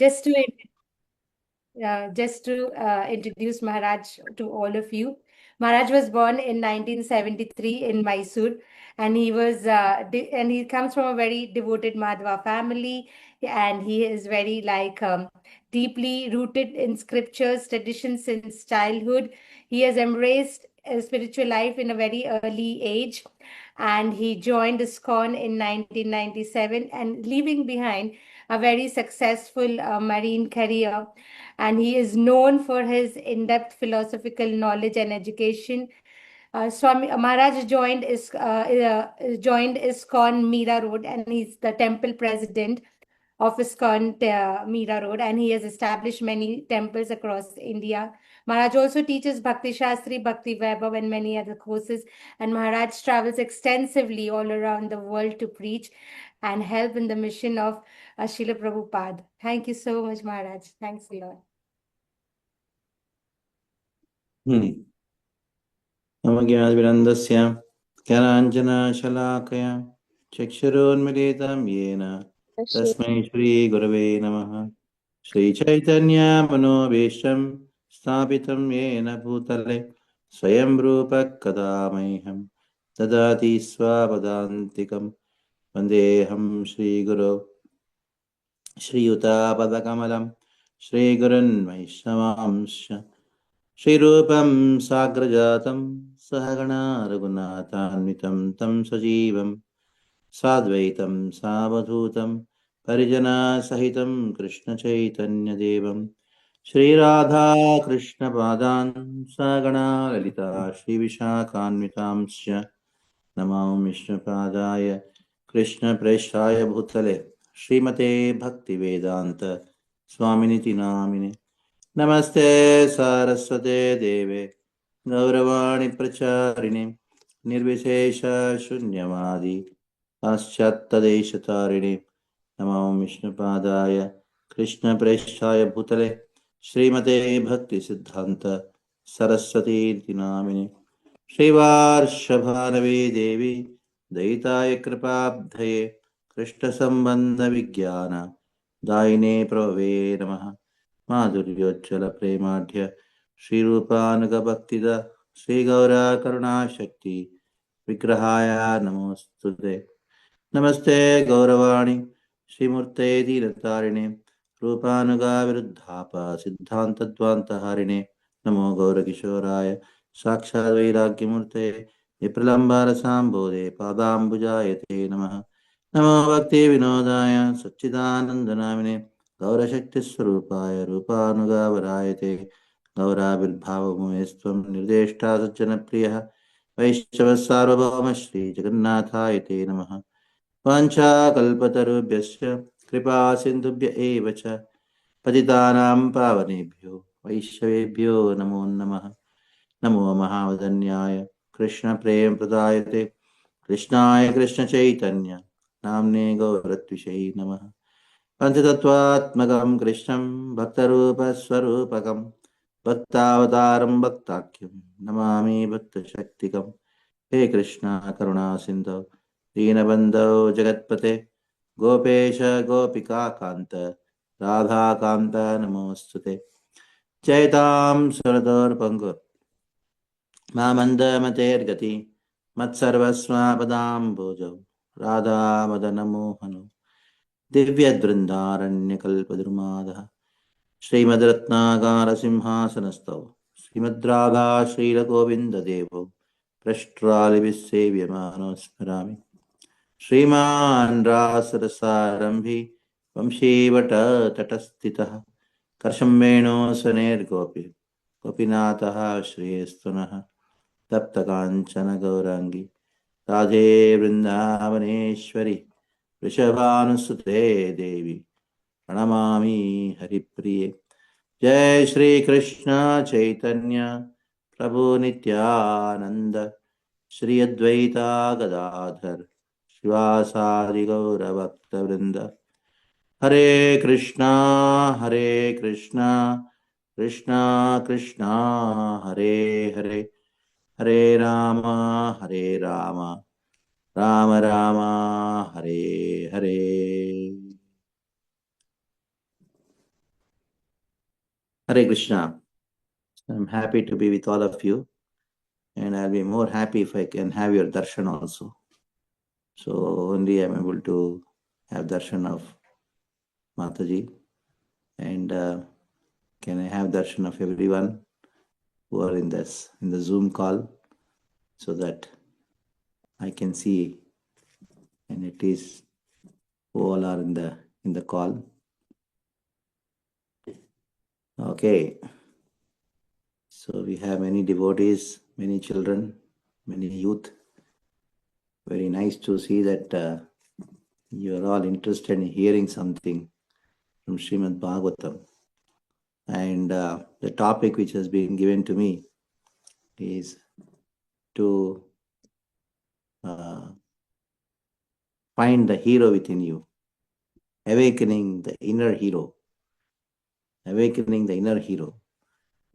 Just to introduce Maharaj to all of you. Maharaj was born in 1973 in Mysore, and he comes from a very devoted Madhva family, and he is very deeply rooted in scriptures, traditions since childhood. He has embraced a spiritual life in a very early age, and he joined ISKCON in 1997, and leaving behind a very successful marine career, and he is known for his in-depth philosophical knowledge and education. Swami Maharaj joined ISKCON Meera Road, and he's the temple president of ISKCON Meera Road, and he has established many temples across India. Maharaj also teaches Bhakti Shastri, Bhakti Vaibhav, and many other courses. And Maharaj travels extensively all around the world to preach and help in the mission of Srila Prabhupada. Thank you so much, Maharaj. Thanks a lot. नमज्ञानविनन्दस्य ज्ञानाञ्जनशलाकया चक्षुरोन्मिलितं येन तस्मै श्रीगुरवे नमः। श्रीचैतन्यमनोभीष्टं स्थापितं येन भूतले स्वयं रूपः कदा मह्यं ददाति स्वपदान्तिकं। वन्देऽहं श्रीगुरो श्रीयुतापदकमलं श्रीगुरुन् वैष्णवांश्च श्रीरूपं साग्रजातं सहगणा रघुनाथान्वितं तं सजीवं साद्वैतं सावधूतं परिजनसहितं कृष्णचैतन्यदेवं श्रीराधा कृष्णपादान् सहगणा ललिता श्रीविशाखान्वितांश्च नमो विष्णुपादाय कृष्णप्रेष्ठाय भूतले श्रीमते भक्तिवेदान्त स्वामिनिति नामिने। नमस्ते सारस्वते देवे गौरवाणी प्रचारिणे निर्विशेष शून्यवादी पाश्चात्यदेशतारिणे नमो विष्णुपादाय कृष्णप्रेष्ठाय भूतले श्रीमते भक्तिसिद्धान्त सरस्वती नामिने। श्रीवार्षभानवे देवी दयिताय कृपाब्धये कृष्णसम्बन्धविज्ञान दायिने प्रभवे नमः। माधुर्योज्ज्वल प्रेमाढ्य श्रीरूपानुगभक्तिद श्रीगौरा करुणाशक्ति विग्रहाय नमोस्तुते। नमस्ते गौरवाणी श्रीमूर्ते दीनतारिणे रूपानुगा विरुद्धाप सिद्धान्तद्वान्तहारिणे नमो गौरकिशोराय साक्षात् वैराग्यमूर्ते विप्रलम्बारसाम्बोधे पादाम्बुजायते नमः। नमो भक्ति विनोदाय सच्चिदानन्दनामिने गौरशक्तिस्वरूपाय रूपानुगावरायते गौराविर्भावमुमेस्त्वं निर्देष्टा सज्जनप्रियः वैष्णवसार्वभौम श्रीजगन्नाथाय ते नमः। वाञ्छाकल्पतरुभ्यश्च कृपा सिन्धुभ्य एव च पतितानां पावनेभ्यो वैष्णवेभ्यो नमो नमः। नमो महावदन्याय कृष्णप्रेमप्रदायते कृष्णाय कृष्णचैतन्य नाम्ने गौरत्विषये नमः। पंचतत्वात्मकं कृष्णं भक्तरूपस्वरूपकं भक्तावतारं भक्ताख्यं नमामि भक्तशक्तिकं। हे कृष्ण करुणा सिन्धो दीनबन्धो जगत्पते गोपेश गोपिकान्त राधाकान्त नमोऽस्तुते। जयतां सुरतोर्पङ्गुर मामन्दमतेर्गति मत्सर्वस्वापदाम्बोजौ राधा मदनमोहनो दिव्यद्वृन्दारण्यकल्पद्रुमादः श्रीमद्रत्नागारसिंहासनस्थौ श्रीमद्राधा श्रीलगोविन्ददेवौ पृष्ट्रालिभिस्सेव्यमानो स्मरामि। श्रीमान् रासरसारम्भि वंशीवटतटस्थितः कर्षं वेणोसनेर्गोपि गोपीनाथः श्रीस्तुनः तप्तकाञ्चन गौराङ्गी राधे वृन्दावनेश्वरि वृषभानुसुते देवी प्रणमामि हरिप्रिये। जय श्री कृष्ण चैतन्य प्रभु नित्यानंद श्री अद्वैता गदाधर शिवासादि गौर भक्त वृंद। हरे Krishna Krishna Krishna Hare Hare Hare Ram Ram Ram Hare Hare. Hare Krishna. I'm happy to be with all of you, and I'll be more happy if I can have your darshan also. So only I'm able to have darshan of Mataji, and can I have darshan of everyone who are in the Zoom call, so that I can see, and it is who all are in the call. Okay. So we have many devotees, many children, many youth. Very nice to see that you are all interested in hearing something from Srimad Bhagavatam. And the topic which has been given to me is to find the hero within you, awakening the inner hero,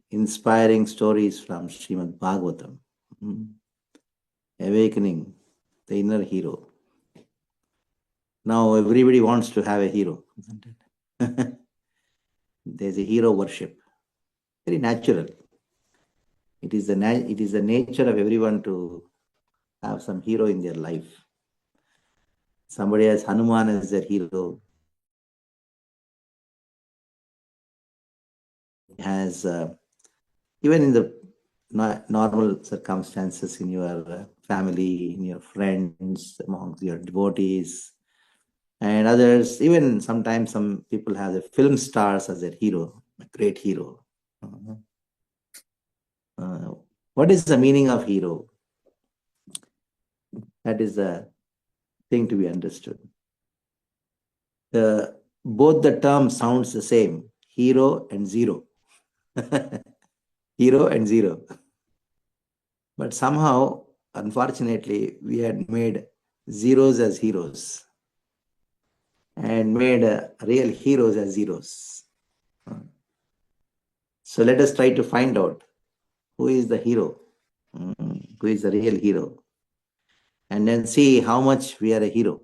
inspiring stories from Srimad Bhagavatam, awakening the inner hero. Now everybody wants to have a hero, isn't it? There's a hero worship, very natural. It is the nature of everyone to have some hero in their life. Somebody has Hanuman as their hero. Has even in the normal circumstances in your family, in your friends, among your devotees, and others. Even sometimes some people have the film stars as their hero, a great hero. What is the meaning of hero? That is the thing to be understood. Both the terms sounds the same, hero and zero. Hero and zero. But somehow, unfortunately, we had made zeros as heroes and made real heroes as zeros. So let us try to find out who is the hero, who is the real hero, and then see how much we are a hero.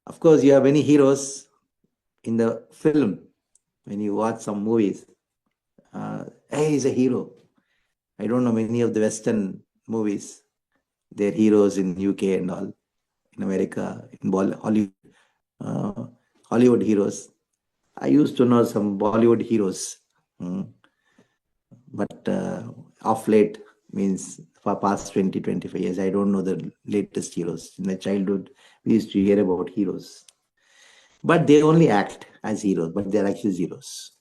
Of course, you have many heroes in the film. When you watch some movies, hey, he's a hero. I don't know many of the Western movies. They're heroes in UK and all, in America, in Hollywood heroes. I used to know some Bollywood heroes, but of late, means for past 20, 25 years, I don't know the latest heroes. In my childhood, we used to hear about heroes. But they only act as heroes, but they're actually zeros.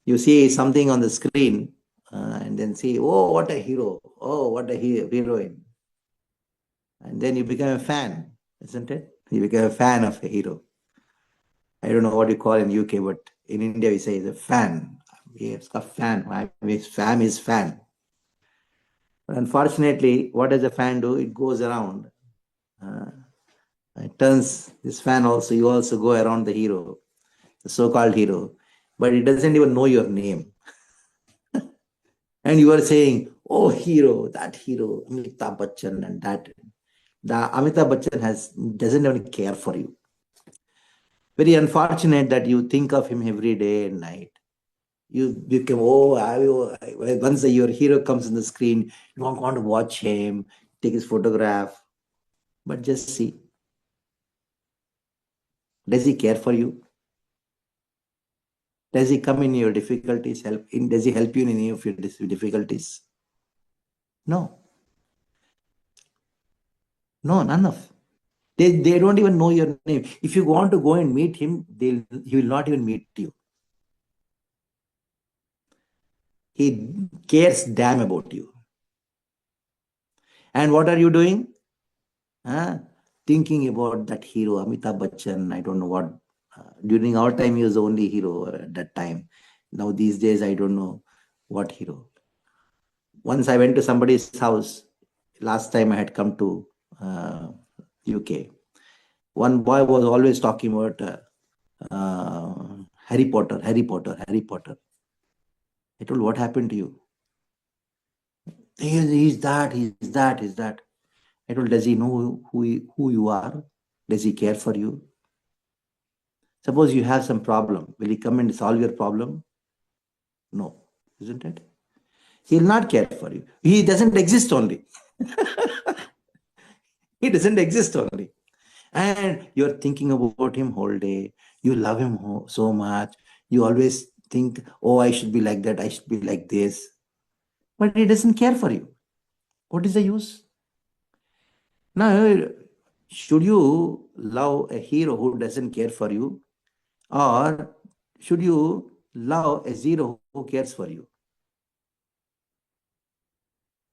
You see something on the screen and then see, oh, what a hero. Oh, what a heroine. And then you become a fan, isn't it? You become a fan of a hero. I don't know what you call in UK, but in India we say it's a fan. It's a fan. Fan is fan. But unfortunately, what does a fan do? It goes around. It turns this fan also, you also go around the hero, the so-called hero, but it doesn't even know your name. And you are saying, oh, hero, Amitabh Bachchan and that. The Amitabh Bachchan doesn't even care for you. Very unfortunate that you think of him every day and night. You become, once your hero comes on the screen, you don't want to watch him, take his photograph. But just see, does he care for you? Does he come in your difficulties? Does he help you in any of your difficulties? No. No, none of. They don't even know your name. If you want to go and meet him, he will not even meet you. He cares damn about you. And what are you doing? Thinking about that hero, Amitabh Bachchan, I don't know what. During our time, he was the only hero at that time. Now, these days, I don't know what hero. Once I went to somebody's house, last time I had come to UK. One boy was always talking about Harry Potter. I told, what happened to you? He's that. I told, does he know who you are? Does he care for you? Suppose you have some problem. Will he come and solve your problem? No, isn't it? He will not care for you. He doesn't exist only. He doesn't exist only. And you're thinking about him whole day. You love him so much. You always think, oh, I should be like that. I should be like this. But he doesn't care for you. What is the use? Now, should you love a hero who doesn't care for you? Or should you love a zero who cares for you?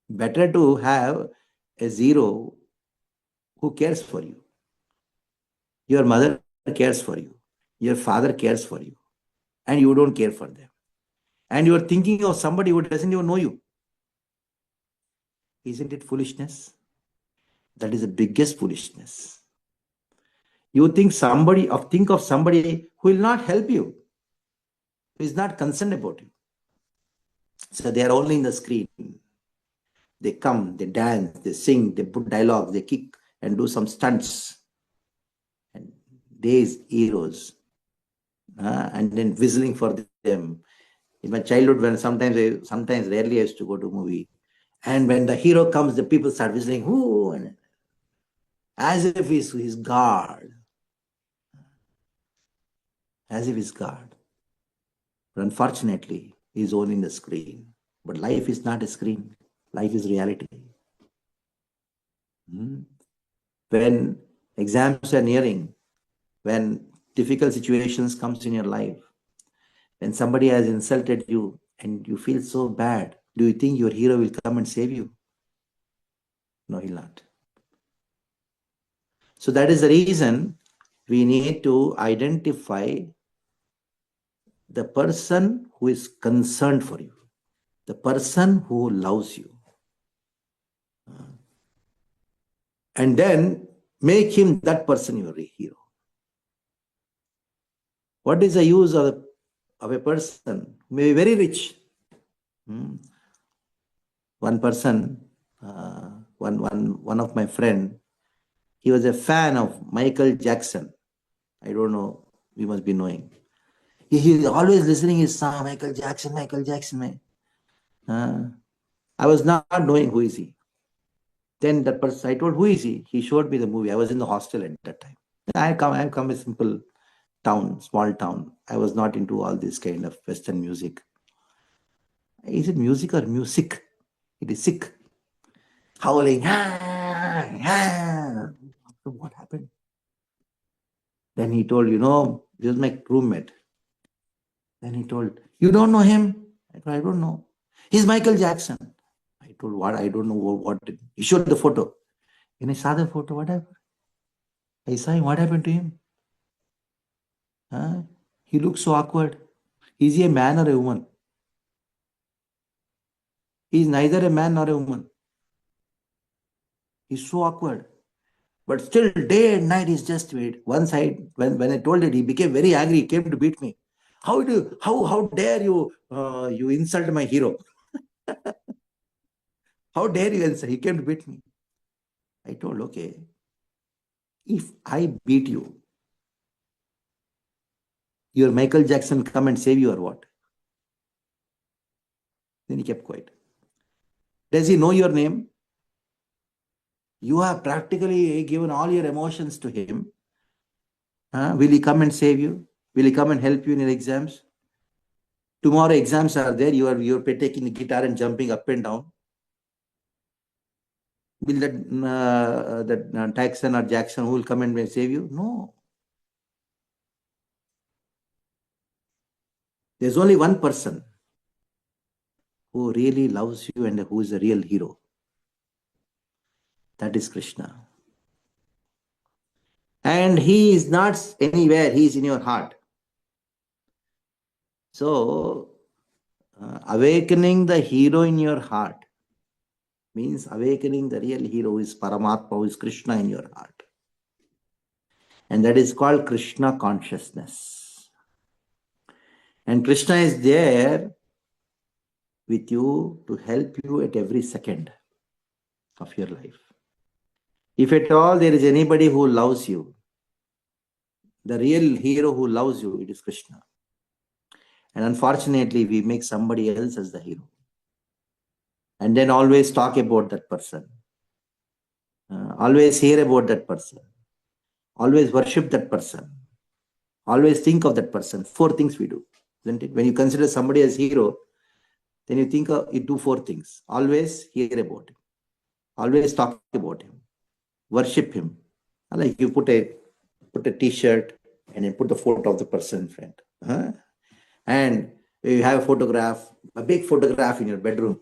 Better to have a zero who cares for you. Your mother cares for you. Your father cares for you. And you don't care for them. And you are thinking of somebody who doesn't even know you. Isn't it foolishness? That is the biggest foolishness. You think of somebody who will not help you, who is not concerned about you. So they are only in the screen. They come, they dance, they sing, they put dialogue, they kick and do some stunts. And these heroes, and then whistling for them. In my childhood, when sometimes rarely I used to go to a movie, and when the hero comes, the people start whistling, whoo, and as if he's God, as if he's God. But unfortunately, he's owning the screen. But life is not a screen. Life is reality. When exams are nearing, when difficult situations comes in your life, when somebody has insulted you and you feel so bad, do you think your hero will come and save you? No, he'll not. So that is the reason we need to identify the person who is concerned for you, the person who loves you. And then make him that person your hero. What is the use of a person who may be very rich? One person, one of my friend, he was a fan of Michael Jackson. I don't know, we must be knowing. He always listening his song, Michael Jackson, Michael Jackson. I was not knowing who is he. Then that person, I told, who is he? He showed me the movie. I was in the hostel at that time. I come a simple town, small town. I was not into all this kind of Western music. Is it music or music? It is sick. Howling. What happened? Then he told, this is my roommate. Then he told, you don't know him? I told, I don't know. He's Michael Jackson. I told, what? I don't know what. He showed the photo. When I saw the photo, what happened? I saw him, what happened to him? He looks so awkward. Is he a man or a woman? He is neither a man nor a woman. He's so awkward. But still, day and night, he's just wait. One side, when I told it, he became very angry. He came to beat me. How dare you you insult my hero? How dare you insult? He came to beat me. I told, okay, if I beat you, your Michael Jackson come and save you or what? Then he kept quiet. Does he know your name? You have practically given all your emotions to him. Will he come and save you? Will he come and help you in your exams? Tomorrow exams are there. You're taking the guitar and jumping up and down. Will that Tyson or Jackson who will come and save you? No. There's only one person who really loves you and who is a real hero. That is Krishna. And he is not anywhere. He is in your heart. So, awakening the hero in your heart means awakening the real hero who is Paramatma, who is Krishna in your heart. And that is called Krishna consciousness. And Krishna is there with you to help you at every second of your life. If at all there is anybody who loves you, The real hero who loves you, it is Krishna. And unfortunately, we make somebody else as the hero. And then always talk about that person. Always hear about that person. Always worship that person. Always think of that person. 4 things we do, isn't it? When you consider somebody as hero, then you do 4 things. Always hear about him. Always talk about him. Worship him. Like you put a t-shirt and then put the photo of the person in front. And you have a big photograph in your bedroom.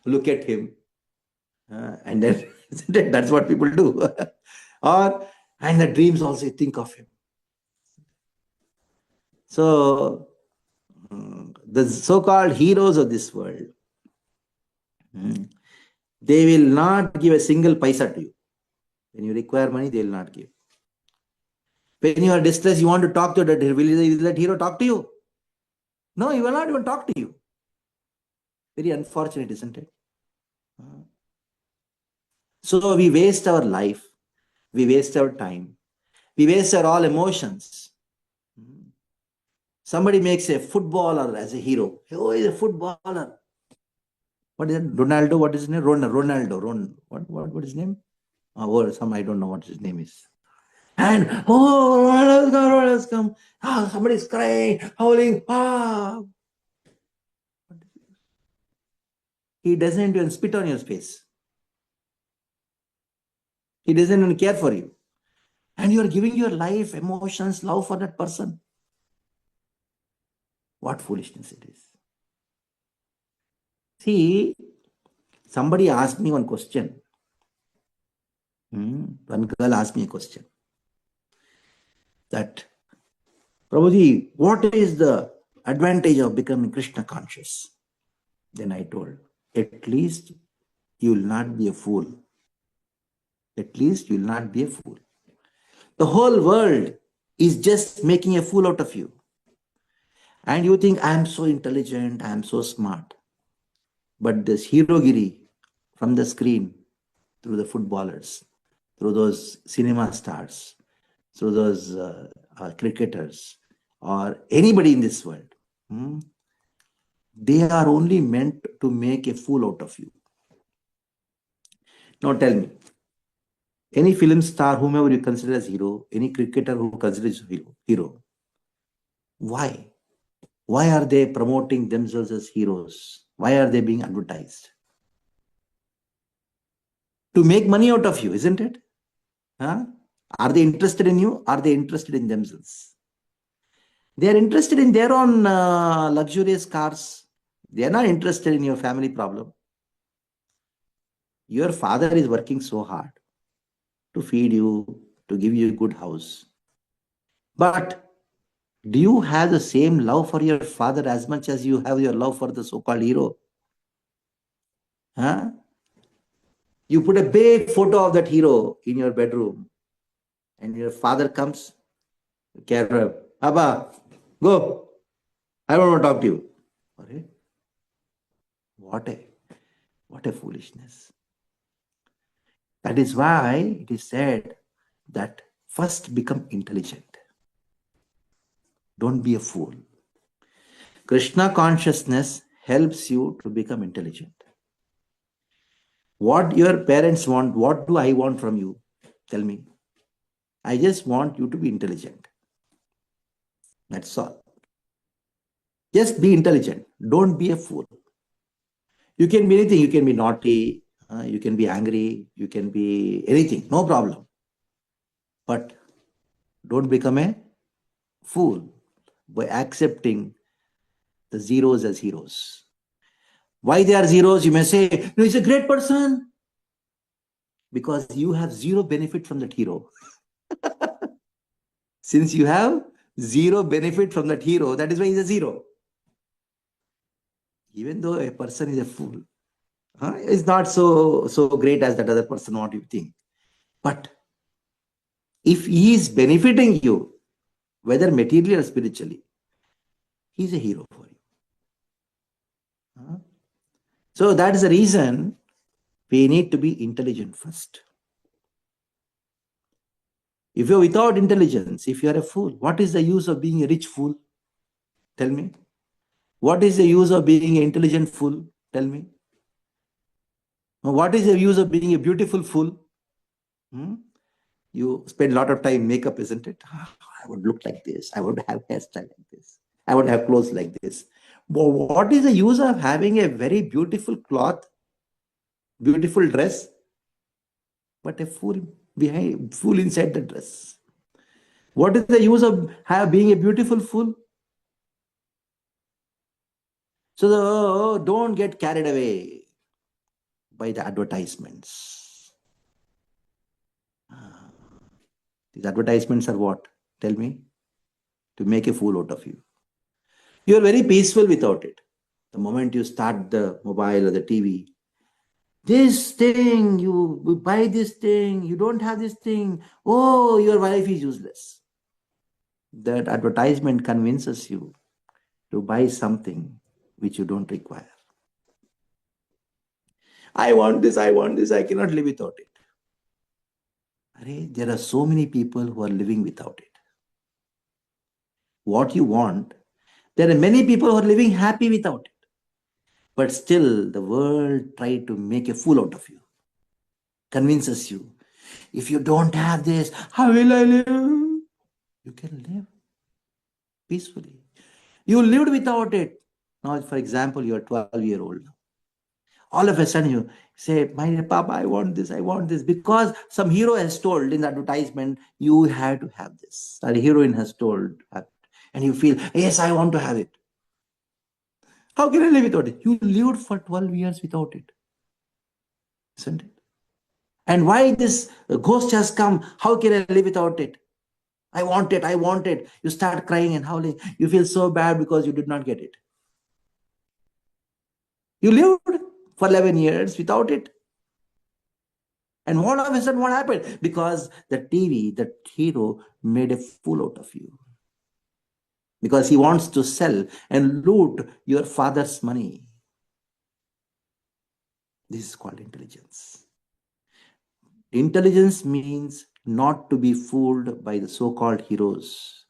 Look at him. And then that's what people do. And the dreams also think of him. So the so-called heroes of this world, they will not give a single paisa to you. When you require money, they will not give. When you are distressed, you want to talk to that hero. Will that hero talk to you? No, he will not even talk to you. Very unfortunate, isn't it? So we waste our life. We waste our time. We waste our all emotions. Somebody makes a footballer as a hero. Oh, he's a footballer. What is it? Ronaldo? What is his name? Ronaldo. What is his name? I don't know what his name is. And Ronaldo's come. Somebody's crying, howling. He doesn't even spit on your face. He doesn't even care for you. And you are giving your life, emotions, love for that person. What foolishness it is. See, somebody asked me one question. One girl asked me a question. That, Prabhuji, what is the advantage of becoming Krishna conscious? Then I told, at least you will not be a fool. At least you will not be a fool. The whole world is just making a fool out of you. And you think, I am so intelligent, I am so smart. But this herogiri from the screen, through the footballers, through those cinema stars, through those cricketers, or anybody in this world, they are only meant to make a fool out of you. Now tell me, any film star, whomever you consider as hero, any cricketer who considers hero, why? Why are they promoting themselves as heroes? Why are they being advertised? To make money out of you, isn't it? Are they interested in you? Are they interested in themselves? They are interested in their own luxurious cars. They are not interested in your family problem. Your father is working so hard to feed you, to give you a good house. But do you have the same love for your father as much as you have your love for the so-called hero? You put a big photo of that hero in your bedroom, and your father comes, Abba, go. I don't want to talk to you. What a foolishness. That is why it is said that first become intelligent. Don't be a fool. Krishna consciousness helps you to become intelligent. What your parents want, what do I want from you? Tell me. I just want you to be intelligent. That's all. Just be intelligent. Don't be a fool. You can be anything. You can be naughty. You can be angry. You can be anything. No problem. But don't become a fool by accepting the zeros as heroes. Why they are zeros? You may say, no, he's a great person. Because you have zero benefit from that hero. Since you have zero benefit from that hero, that is why he's a zero. Even though a person is a fool, it's not so great as that other person, what you think. But if he is benefiting you, whether materially or spiritually, he's a hero for you. So that is the reason we need to be intelligent first. If you're without intelligence, if you're a fool, what is the use of being a rich fool? Tell me. What is the use of being an intelligent fool? Tell me. What is the use of being a beautiful fool? You spend a lot of time in makeup, isn't it? I would look like this. I would have hairstyle like this. I would have clothes like this. But what is the use of having a very beautiful cloth, beautiful dress, but a fool behind, fool inside the dress? What is the use of being a beautiful fool? So don't get carried away by the advertisements. These advertisements are what? Tell me. To make a fool out of you. You are very peaceful without it. The moment you start the mobile or the TV, this thing, you buy this thing, you don't have this thing, oh, your wife is useless. That advertisement convinces you to buy something which you don't require. I want this, I cannot live without it. There are so many people who are living without it. What you want, there are many people who are living happy without it. But still, the world tries to make a fool out of you, convinces you. If you don't have this, how will I live? You can live peacefully. You lived without it. Now, for example, you're 12-year-old. All of a sudden, you say, my dear Papa, I want this. Because some hero has told in the advertisement, you have to have this. Or a heroine has told, and you feel, yes, I want to have it. How can I live without it? You lived for 12 years without it. Isn't it? And why this ghost has come? How can I live without it? I want it, I want it. You start crying and howling. You feel so bad because you did not get it. You lived for 11 years without it. And all of a sudden, what happened? Because the TV, the hero, made a fool out of you. Because he wants to sell and loot your father's money. This is called intelligence. Intelligence means not to be fooled by the so-called heroes,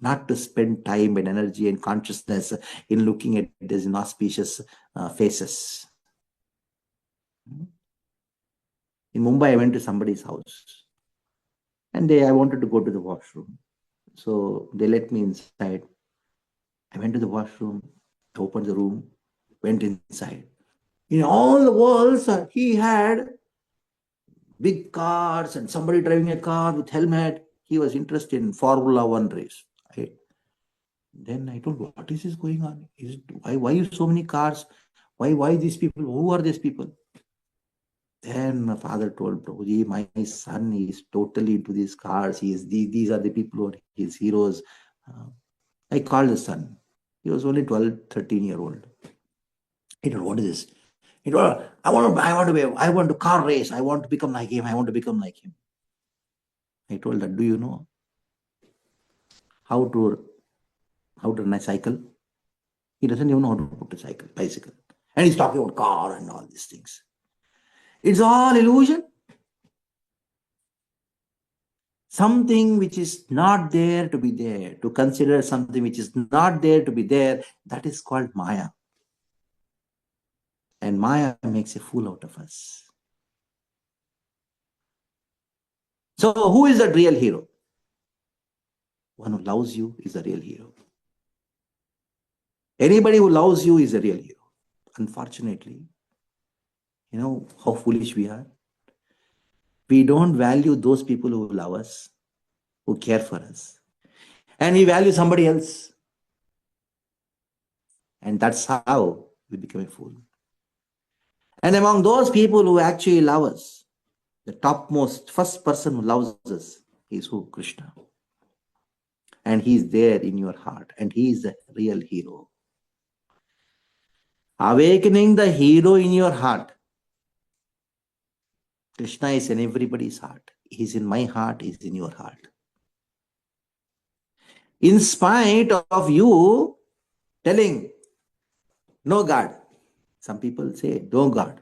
not to spend time and energy and consciousness in looking at these inauspicious faces. In Mumbai, I went to somebody's house and I wanted to go to the washroom. So they let me inside. I went to the washroom, opened the room, went inside. In all the walls, he had big cars and somebody driving a car with helmet. He was interested in Formula One race. Then I told, what is this going on? Why so many cars? Why these people? Who are these people? Then my father told Prabhuji, my son is totally into these cars. These are the people who are his heroes. I called the son. He was only 12, 13-year-old. He told, what is this? He told, I want to car race. I want to become like him. I want to become like him. I told that, do you know how to run a cycle? He doesn't even know how to put a bicycle. And he's talking about car and all these things. It's all illusion. Something which is not there to be there, to consider something which is not there to be there, that is called Maya. And Maya makes a fool out of us. So who is the real hero? One who loves you is the real hero. Anybody who loves you is a real hero. Unfortunately, you know how foolish we are? We don't value those people who love us, who care for us. And we value somebody else. And that's how we become a fool. And among those people who actually love us, the topmost, first person who loves us is who? Krishna. And he is there in your heart. And he is the real hero. Awakening the hero in your heart. Krishna is in everybody's heart. He's in my heart, he's in your heart. In spite of you telling, no God. Some people say, no God.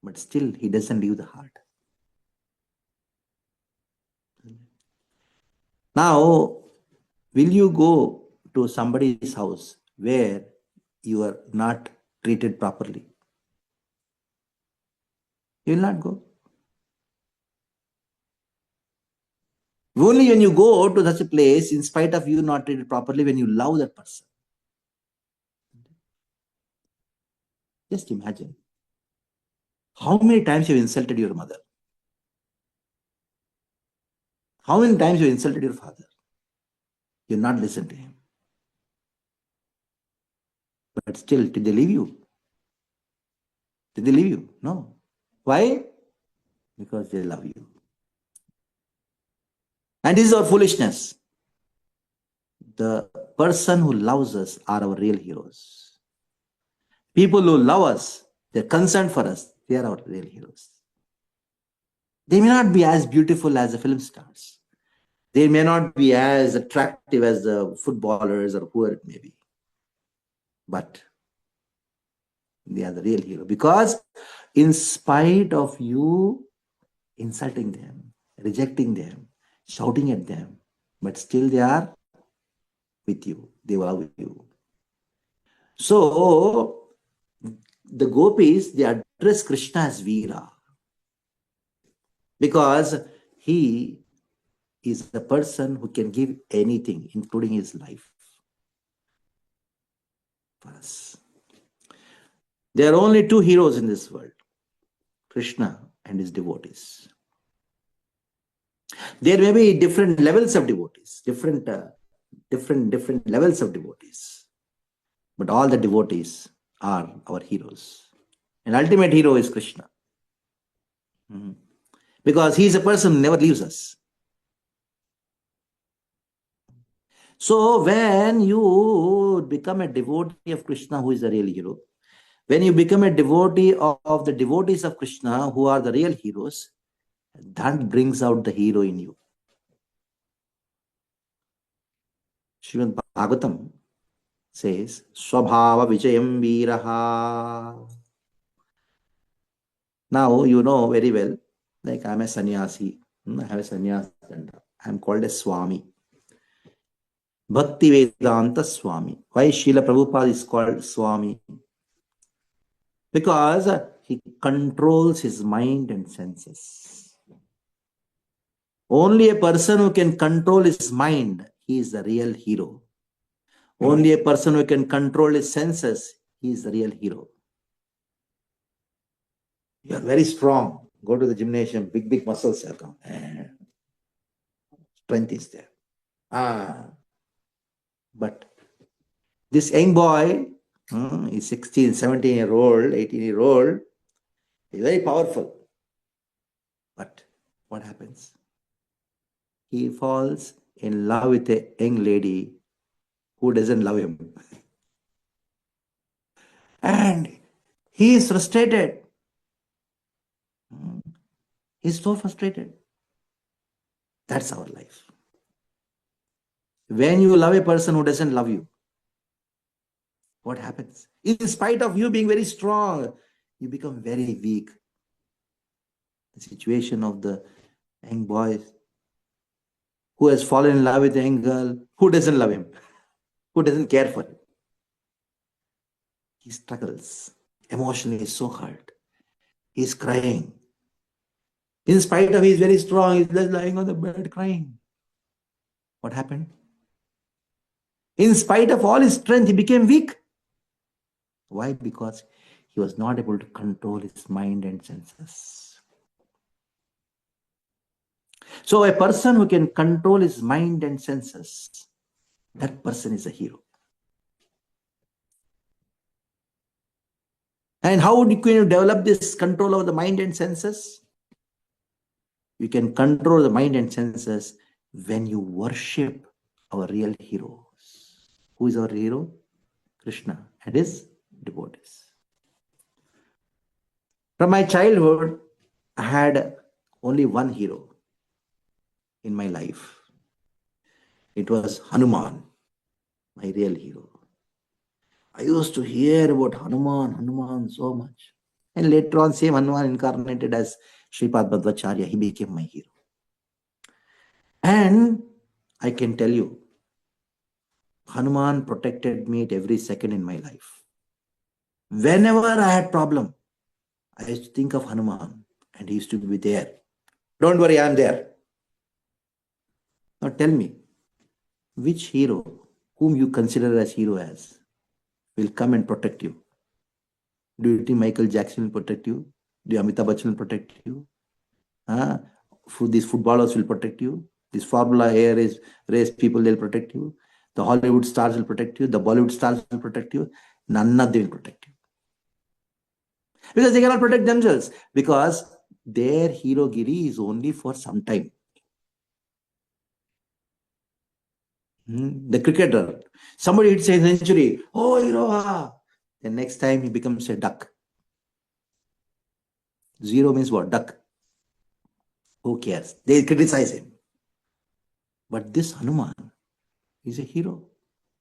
But still, he doesn't leave the heart. Now, will you go to somebody's house where you are not treated properly? You will not go. Only when you go to such a place, in spite of you not treated properly, when you love that person. Just imagine. How many times you insulted your mother? How many times you insulted your father? You not listen to him. But still, did they leave you? Did they leave you? No. Why? Because they love you. And this is our foolishness. The person who loves us are our real heroes. People who love us, they're concerned for us, they are our real heroes. They may not be as beautiful as the film stars. They may not be as attractive as the footballers or whoever it may be. But they are the real hero. Because in spite of you insulting them, rejecting them, shouting at them, but still they are with you. They love you. So the gopis, they address Krishna as Veera because he is the person who can give anything, including his life for us. There are only two heroes in this world, Krishna and his devotees. There may be different levels of devotees, different levels of devotees, but all the devotees are our heroes. And ultimate hero is Krishna. Because he is a person who never leaves us. So when you become a devotee of Krishna, who is the real hero, when you become a devotee of the devotees of Krishna, who are the real heroes, that brings out the hero in you. Srimad Bhagavatam says, Swabhava Vijayam Veeraha. Now you know very well, like I'm a sannyasi. I have a sannyas and I'm called a Swami. Bhakti Vedanta Swami. Why Srila Prabhupada is called Swami? Because he controls his mind and senses. Only a person who can control his mind, he is the real hero. Only a person who can control his senses, he is the real hero. You are very strong. Go to the gymnasium, big muscles have come. Strength is there. But this young boy, he's 16, 17-year-old, 18-year-old, he's very powerful. But what happens? He falls in love with a young lady who doesn't love him. And he is frustrated. He's so frustrated. That's our life. When you love a person who doesn't love you, what happens? In spite of you being very strong, you become very weak. The situation of the young boy who has fallen in love with a young girl who doesn't love him, who doesn't care for him. He struggles. Emotionally, he's so hurt. He's crying. In spite of he's very strong, he's just lying on the bed crying. What happened? In spite of all his strength, he became weak. Why? Because he was not able to control his mind and senses. So a person who can control his mind and senses, that person is a hero. And how can you develop this control over the mind and senses? You can control the mind and senses when you worship our real heroes. Who is our hero? Krishna and his devotees. From my childhood, I had only one hero in my life. It was Hanuman, my real hero. I used to hear about Hanuman so much. And later on, same Hanuman incarnated as Sripad Bhadvacharya, he became my hero. And I can tell you, Hanuman protected me at every second in my life. Whenever I had problem, I used to think of Hanuman and he used to be there. Don't worry, I'm there. Now tell me, which hero, whom you consider as hero as, will come and protect you? Do you think Michael Jackson will protect you? Do Amitabh Bachchan will protect you? These footballers will protect you. These Formula A race people, they'll protect you. The Hollywood stars will protect you. The Bollywood stars will protect you. None of them will protect you. Because they cannot protect themselves. Because their hero-giri is only for some time. The cricketer, somebody hits a century. Oh, hero! The next time he becomes a duck. Zero means what? Duck. Who cares? They criticize him. But this Hanuman is a hero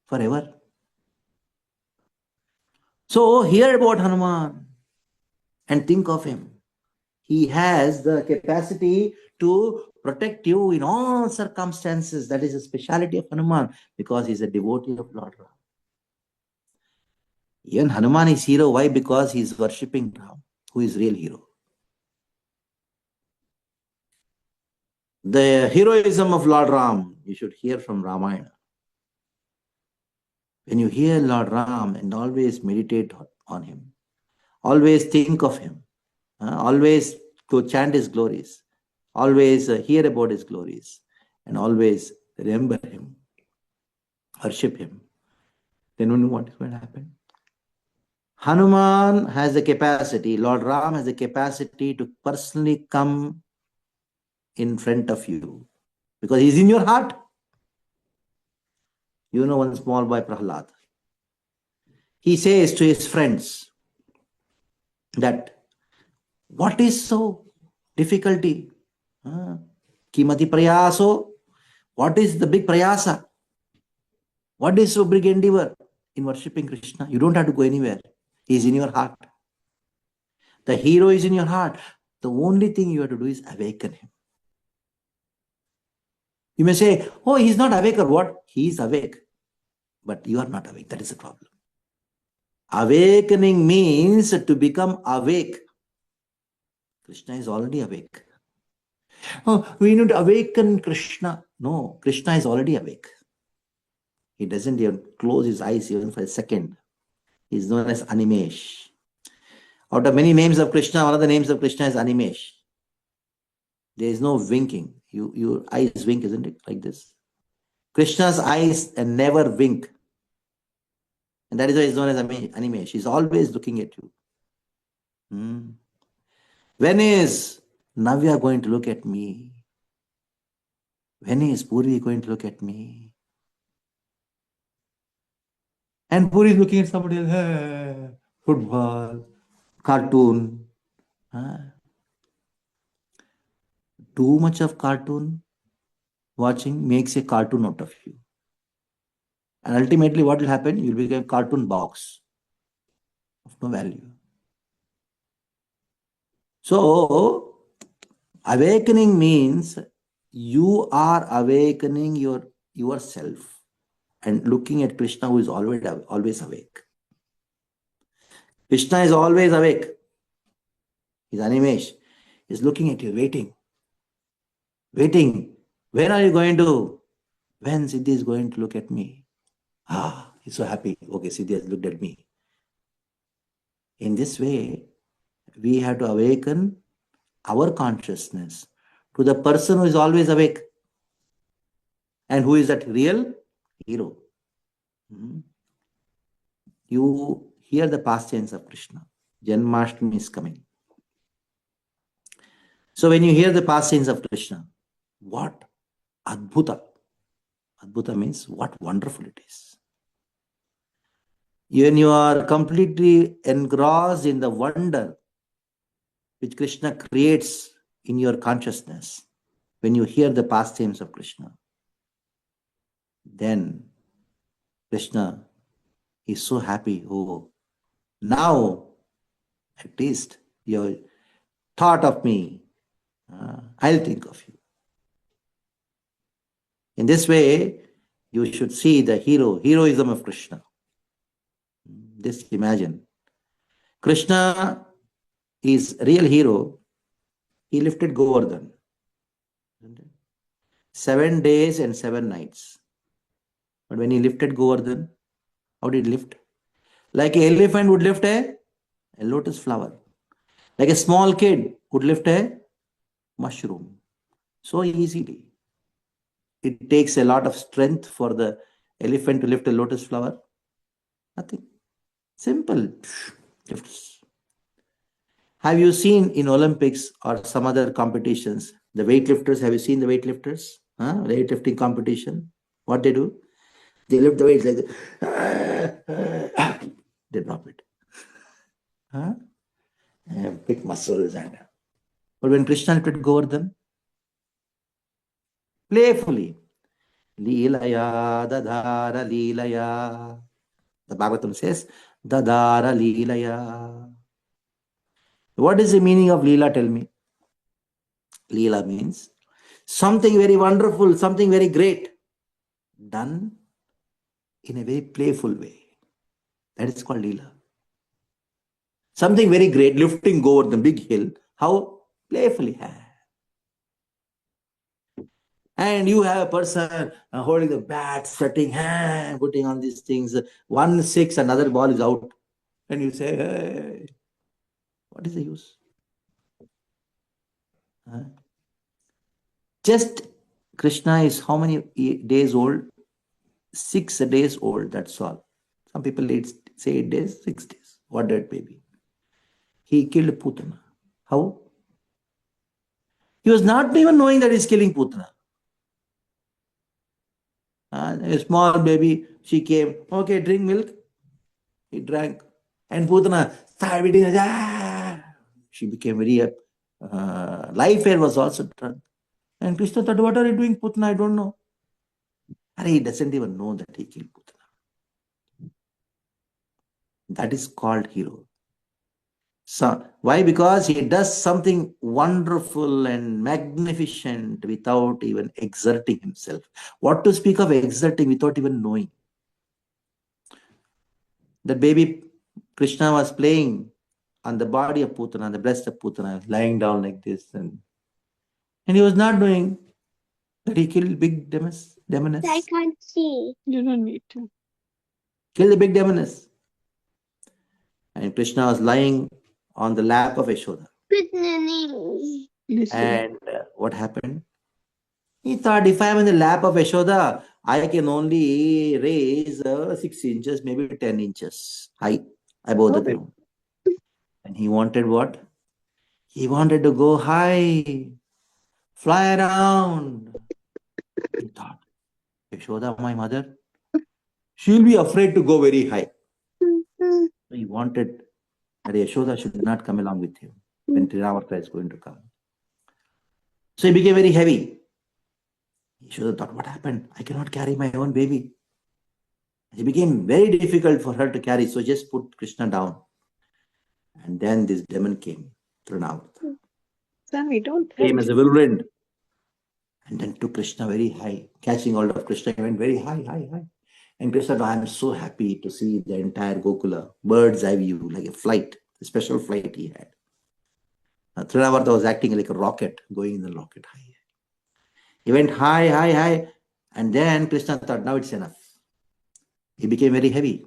forever. So hear about Hanuman and think of him. He has the capacity to protect you in all circumstances. That is the speciality of Hanuman, because he is a devotee of Lord Ram. Even Hanuman is hero. Why? Because he is worshipping Ram, who is real hero. The heroism of Lord Ram, you should hear from Ramayana. When you hear Lord Ram, and always meditate on him, always think of him, always go chant his glories, always hear about his glories, and always remember him, worship him, then you know what is going to happen. Hanuman has the capacity, Lord Ram has the capacity to personally come in front of you, because he's in your heart. You know one small boy, Prahlad. He says to his friends that what is so difficulty? Kimati prayaso? What is the big prayasa? What is so big endeavor in worshipping Krishna? You don't have to go anywhere. He is in your heart. The hero is in your heart. The only thing you have to do is awaken him. You may say, oh, he's not awake or what? He is awake. But you are not awake. That is the problem. Awakening means to become awake. Krishna is already awake. Oh, we need to awaken Krishna. No, Krishna is already awake. He doesn't even close his eyes even for a second. He is known as Animesh. Out of many names of Krishna, one of the names of Krishna is Animesh. There is no winking. Your eyes wink, isn't it? Like this. Krishna's eyes never wink. And that is why he's known as Animesh. He's always looking at you. When is Navya going to look at me? When is Puri going to look at me? And Puri is looking at somebody else. Hey, football, cartoon. Too much of cartoon watching makes a cartoon out of you. And ultimately what will happen? You'll become a cartoon box of no value. So, awakening means you are awakening yourself and looking at Krishna, who is always awake. Krishna is always awake. His Animesh is looking at you, waiting. When are you going to? When Siddhi is going to look at me? He's so happy. Okay, Siddhi has looked at me. In this way, we have to awaken our consciousness to the person who is always awake. And who is that real hero? You hear the pastimes of Krishna. Janmashtami is coming. So when you hear the pastimes of Krishna, what Adbhuta? Adbhuta means what wonderful it is. When you are completely engrossed in the wonder which Krishna creates in your consciousness, when you hear the pastimes of Krishna, then Krishna is so happy. Oh, now at least you thought of me. I'll think of you. In this way, you should see the heroism of Krishna. Just imagine. Krishna is real hero. He lifted Govardhan. 7 days and 7 nights. But when he lifted Govardhan, how did he lift? Like an elephant would lift a lotus flower. Like a small kid would lift a mushroom. So easily. It takes a lot of strength for the elephant to lift a lotus flower. Nothing. Simple. Lifts. Have you seen in Olympics or some other competitions, the weightlifters? Have you seen the weightlifters? Weightlifting competition. What they do? They lift the weights like that. They drop it. Big muscles. But when Krishna lifted Govardhan, playfully, Leelaya, Dadara Leelaya. The Bhagavatam says, Dadara Leelaya. What is the meaning of Leela? Tell me. Leela means something very wonderful, something very great, done in a very playful way. That is called Leela. Something very great, lifting over the big hill. How? Playfully. And you have a person holding the bat, sweating, putting on these things. 1-6, another ball is out. And you say, hey, what is the use? Just Krishna is how many days old? 6 days old, that's all. Some people say 8 days, 6 days, whatever it may be. He killed Putana. How? He was not even knowing that he's killing Putana. A small baby, she came, okay, drink milk. He drank. And Putana started beating her. She became very, life air was also drunk. And Krishna thought, what are you doing, Putana? I don't know. And he doesn't even know that he killed Putana. That is called hero. So, why? Because he does something wonderful and magnificent without even exerting himself. What to speak of exerting without even knowing? The baby Krishna was playing on the body of Putana, the breast of Putana, lying down like this. And he was not knowing that he killed big demoness. I can't see. You don't need to. Kill the big demoness. And Krishna was lying on the lap of Yashoda. And what happened? He thought, if I am in the lap of Yashoda, I can only raise 6 inches, maybe 10 inches high above the ground. And he wanted what? He wanted to go high, fly around. He thought, Yashoda, my mother, she'll be afraid to go very high. He wanted that Yashoda should not come along with him when Trinavarta is going to come. So he became very heavy. Yashoda thought, what happened? I cannot carry my own baby. It became very difficult for her to carry, so just put Krishna down. And then this demon came, Trinavarta. Swami, don't Came as a whirlwind. And then took Krishna very high. Catching hold of Krishna, he went very high, high, high. And Krishna, I am so happy to see the entire Gokula, bird's eye view, like a flight, a special flight he had. Trinavarta was acting like a rocket, going in the rocket high. He went high, high, high. And then Krishna thought, now it's enough. He became very heavy.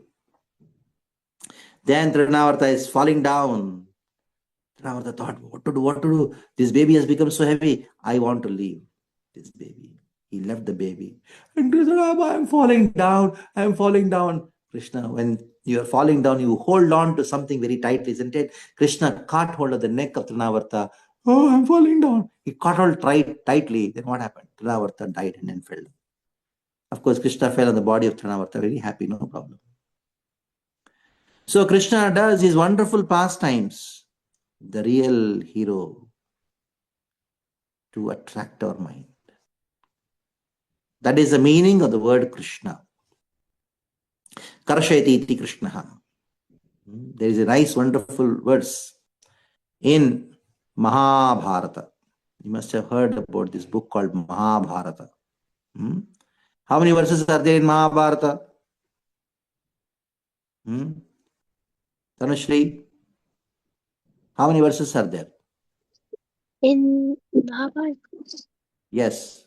Then Trinavarta is falling down. Trinavarta thought, what to do? This baby has become so heavy. I want to leave this baby. He left the baby. And Krishna, I am falling down. I am falling down. Krishna, when you are falling down, you hold on to something very tightly, isn't it? Krishna caught hold of the neck of Trinavarta. Oh, I'm falling down. He caught hold tightly. Then what happened? Trinavarta died and then fell down. Of course, Krishna fell on the body of Trinavarta. Very happy, no problem. So Krishna does his wonderful pastimes, the real hero, to attract our mind. That is the meaning of the word Krishna. Karshayati iti Krishna. There is a nice, wonderful verse in Mahabharata. You must have heard about this book called Mahabharata. How many verses are there in Mahabharata? Tanushree, how many verses are there? In Mahabharata, Yes.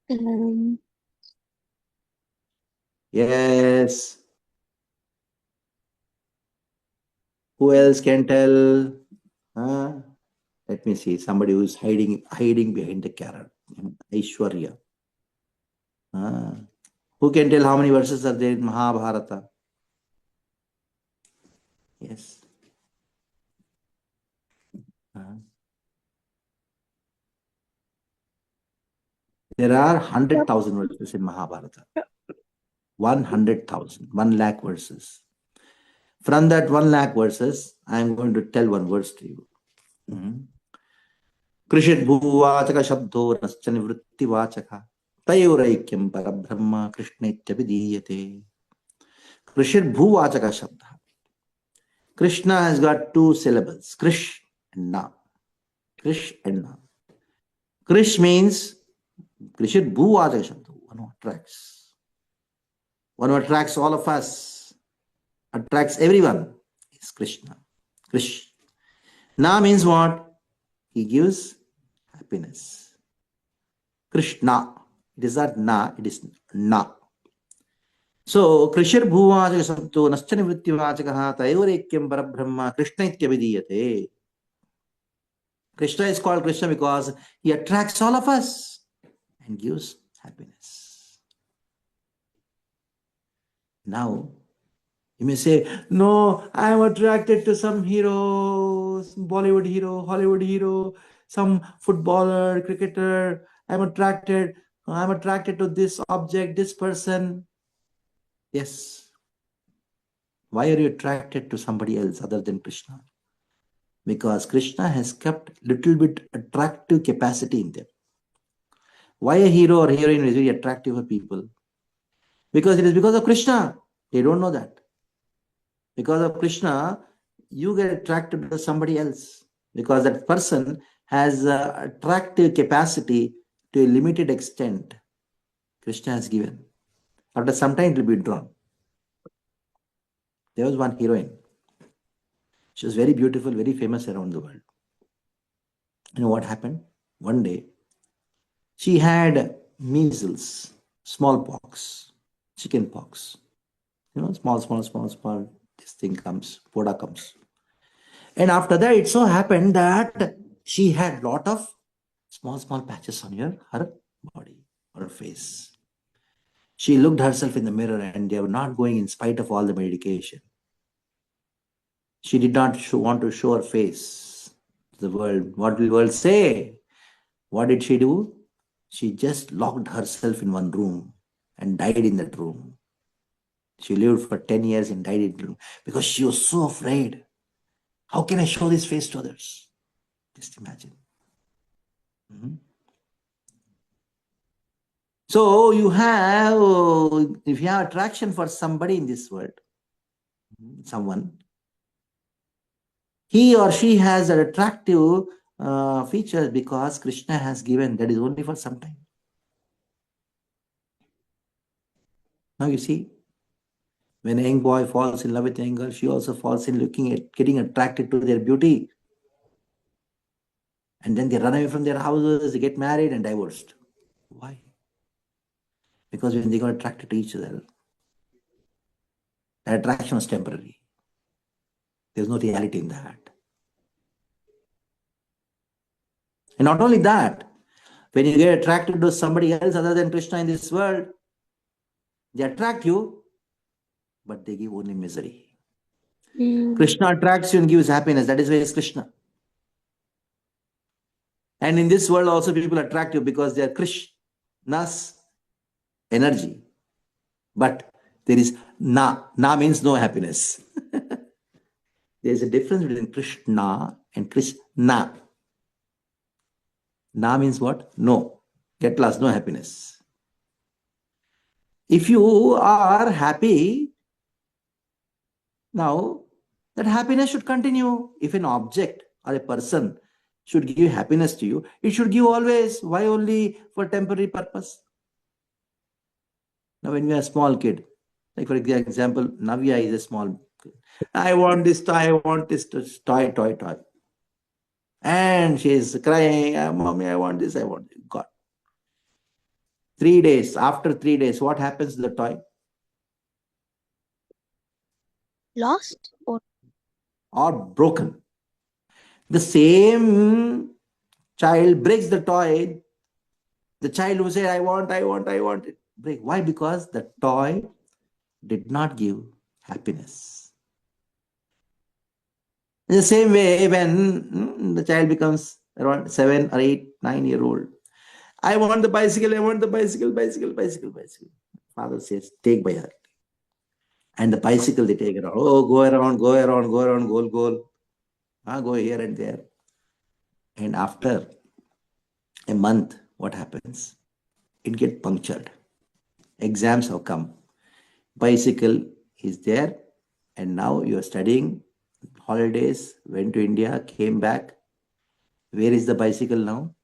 um, Yes. Who else can tell? Huh? Let me see. Somebody who is hiding behind the carrot. Aishwarya. Who can tell how many verses are there in Mahabharata? Yes. There are 100,000 verses in Mahabharata. 100,000, 1 lakh verses. From that 1 lakh verses, I am going to tell one verse to you. कृषित भूवाचक शब्दो नश्च निवृत्तिवाचक तयोरैक्यं परब्रह्म कृष्णेत्यभिधीयते. कृषित भूवाचक शब्द. Krishna has got 2 syllables, Krish and Na. Krish and Na. Krish means Krishit Bhuvaja Shabda, one who attracts. One who attracts all of us, attracts everyone, is Krishna. Krish. Na means what? He gives happiness. Krishna. It is not Na, it is Na. So, Krishir Bhuvaja Shabdo Naschani Vrittivachakaha Tayorekyam Parabrahma Krishna Ityabhidiyate. Krishna is called Krishna because he attracts all of us and gives happiness. Now, you may say, no, I am attracted to some hero, some Bollywood hero, Hollywood hero, some footballer, cricketer. I'm attracted to this object, this person. Yes. Why are you attracted to somebody else other than Krishna? Because Krishna has kept little bit attractive capacity in them. Why a hero or heroine is very attractive for people? Because it is because of Krishna. They don't know that. Because of Krishna, you get attracted to somebody else. Because that person has attractive capacity to a limited extent. Krishna has given. After some time, it will be drawn. There was one heroine. She was very beautiful, very famous around the world. You know what happened? One day, she had measles, smallpox, chicken pox. Small. This thing comes, Poda comes. And after that, it so happened that she had lot of small patches on her body, or her face. She looked herself in the mirror and they were not going in spite of all the medication. She did not want to show her face to the world. What will the world say? What did she do? She just locked herself in one room and died in that room. She lived for 10 years and died in the room because she was so afraid. How can I show this face to others? Just imagine. So you have, if you have attraction for somebody in this world, someone, he or she has an attractive features because Krishna has given. That is only for some time. Now you see, when a young boy falls in love with a young girl, she also falls in getting attracted to their beauty. And then they run away from their houses, they get married and divorced. Why? Because when they got attracted to each other, that attraction was temporary. There's no reality in that. And not only that, when you get attracted to somebody else other than Krishna in this world, they attract you, but they give only misery. Krishna attracts you and gives happiness. That is why it's Krishna. And in this world also people attract you because they are Krishna's energy. But there is Na. Na means no happiness. There is a difference between Krishna and Krishna. Na means what? No. Get lost, no happiness. If you are happy, now that happiness should continue. If an object or a person should give happiness to you, it should give always. Why only for temporary purpose? Now, when we are a small kid, like for example, Navya is a small kid. I want this toy, I want this toy. And she is crying, Mommy, I want this, I want this. God. 3 days, after 3 days, what happens to the toy? Lost Or broken. The same child breaks the toy. The child who said, I want it. Break. Why? Because the toy did not give happiness. In the same way, when the child becomes around 7 or 8, 9 year old, I want the bicycle, I want the bicycle. Father says, take by her. And the bicycle they take around. Oh, go around, goal. Go here and there. And after a month, what happens? It gets punctured. Exams have come. Bicycle is there. And now you are studying. Holidays, went to India, came back. Where is the bicycle now?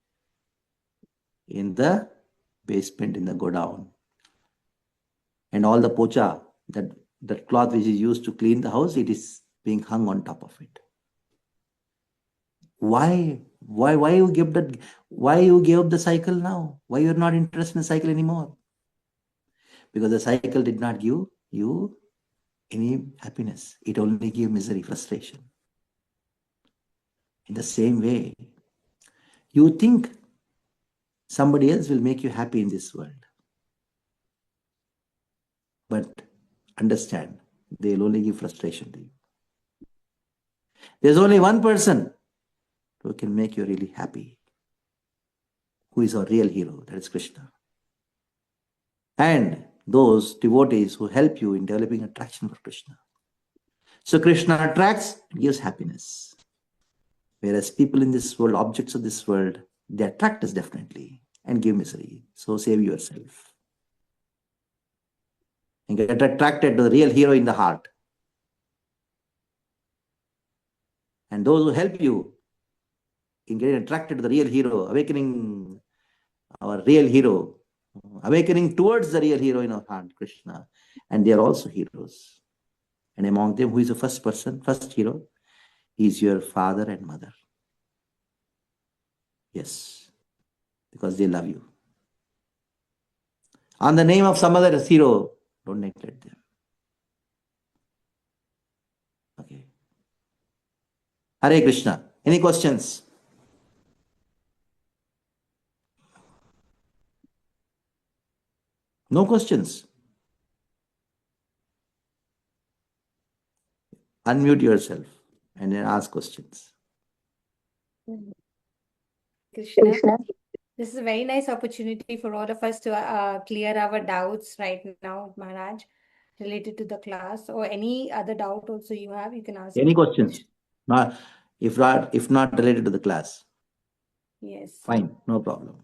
In the basement, in the godown. And all the pocha, that cloth which is used to clean the house, it is being hung on top of it. Why you give that? Why you gave up the cycle now? Why you're not interested in the cycle anymore? Because the cycle did not give you any happiness. It only gave misery, frustration. In the same way, you think somebody else will make you happy in this world. But understand, they'll only give frustration to you. There's only one person who can make you really happy, who is our real hero, that is Krishna. And those devotees who help you in developing attraction for Krishna. So Krishna attracts, gives happiness. Whereas people in this world, objects of this world, they attract us definitely and give misery. So save yourself. And get attracted to the real hero in the heart. And those who help you in getting attracted to the real hero, awakening our real hero, awakening towards the real hero in our heart, Krishna. And they are also heroes. And among them, who is the first person, first hero, is your father and mother. Yes, because they love you. On the name of some other hero, don't neglect them. Okay. Hare Krishna. Any questions? No questions. Unmute yourself and then ask questions. Krishna. This is a very nice opportunity for all of us to clear our doubts right now, Maharaj, related to the class, or any other doubt also you have, you can ask Any me. questions? Not, if not related to the class. Yes. Fine, no problem.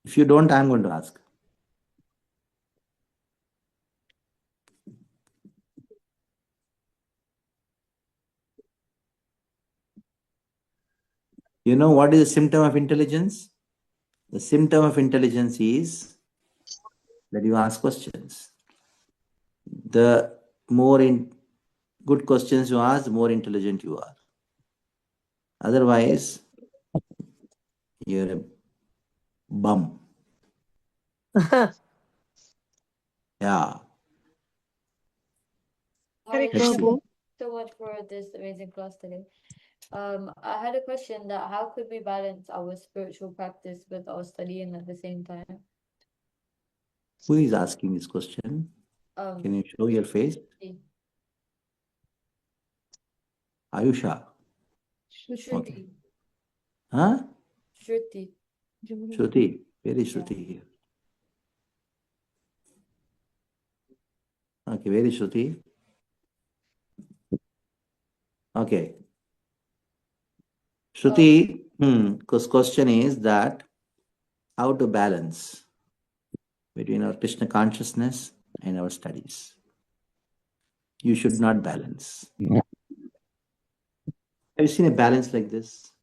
If you don't, I'm going to ask. You know what is the symptom of intelligence? The symptom of intelligence is that you ask questions. The more good questions you ask, the more intelligent you are. Otherwise, you're a bum. Yeah. Hare Let's see. Krishna. So much for this amazing class today. I had a question that how could we balance our spiritual practice with our studying at the same time? Who is asking this question? Can you show your face? Ayusha. Shruti. Okay. Huh? Shruti. Shruti. Where is Shruti here? Okay, where is Shruti? Okay. Shruti, because question is that how to balance between our Krishna consciousness and our studies. You should not balance. Have you seen a balance like this?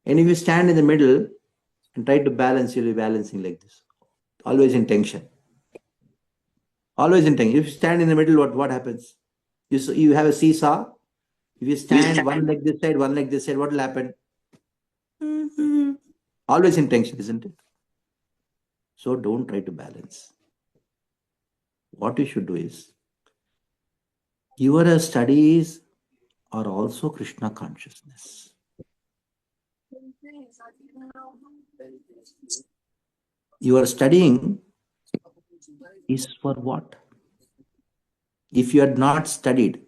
And if you stand in the middle and try to balance, you'll be balancing like this. Always in tension. Always in tension. If you stand in the middle, what happens? You have a seesaw. If you stand one leg this side, one leg this side, what will happen? Always in tension, isn't it? So don't try to balance. What you should do is, your studies are also Krishna consciousness. Your studying is for what? If you had not studied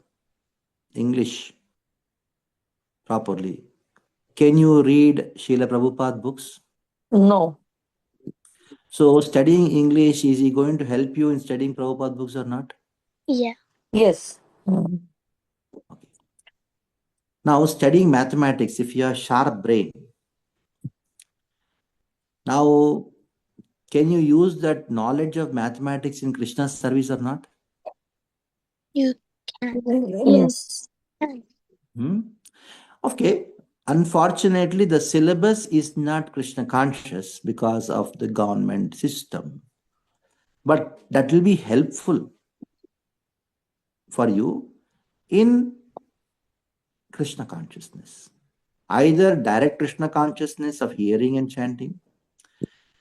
English properly, can you read Srila Prabhupada books? No. So studying English, is he going to help you in studying Prabhupada books or not? Yeah. Yes. Okay. Now studying mathematics, if you have sharp brain, now can you use that knowledge of mathematics in Krishna's service or not? You can. Yes. Okay. Unfortunately, the syllabus is not Krishna conscious because of the government system. But that will be helpful for you in Krishna consciousness. Either direct Krishna consciousness of hearing and chanting,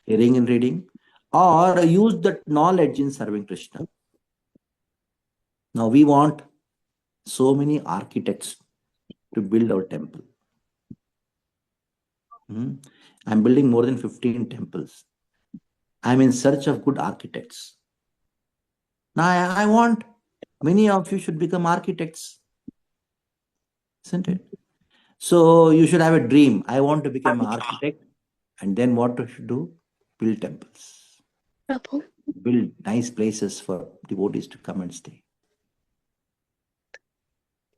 hearing and reading, or use that knowledge in serving Krishna. Now we want so many architects to build our temple. I'm building more than 15 temples. I'm in search of good architects. Now I want many of you should become architects, isn't it? So you should have a dream. I want to become an architect. And then what you should do? Build temples. Prabhu. Build nice places for devotees to come and stay.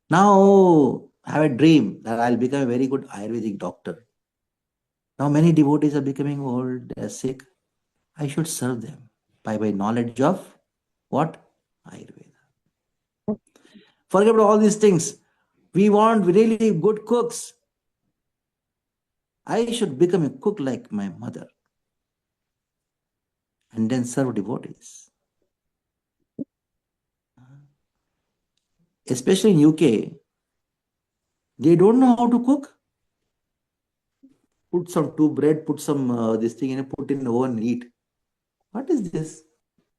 Now I have a dream that I'll become a very good Ayurvedic doctor. Now many devotees are becoming old, they're sick. I should serve them by my knowledge of what? Ayurveda. Forget about all these things. We want really good cooks. I should become a cook like my mother and then serve devotees. Especially in UK, they don't know how to cook. Put some bread, put some this thing and put in the oven and eat. What is this?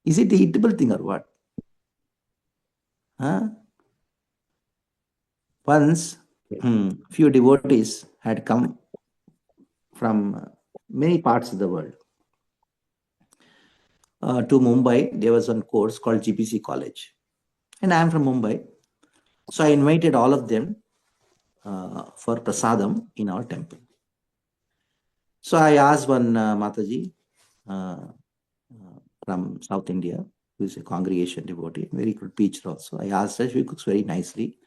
Is it a eatable thing or what? Once, few devotees had come from many parts of the world to Mumbai. There was one course called GPC College. And I am from Mumbai. So I invited all of them for prasadam in our temple. So I asked one Mataji from South India, who is a congregation devotee, very good teacher also. I asked her, she cooks very nicely.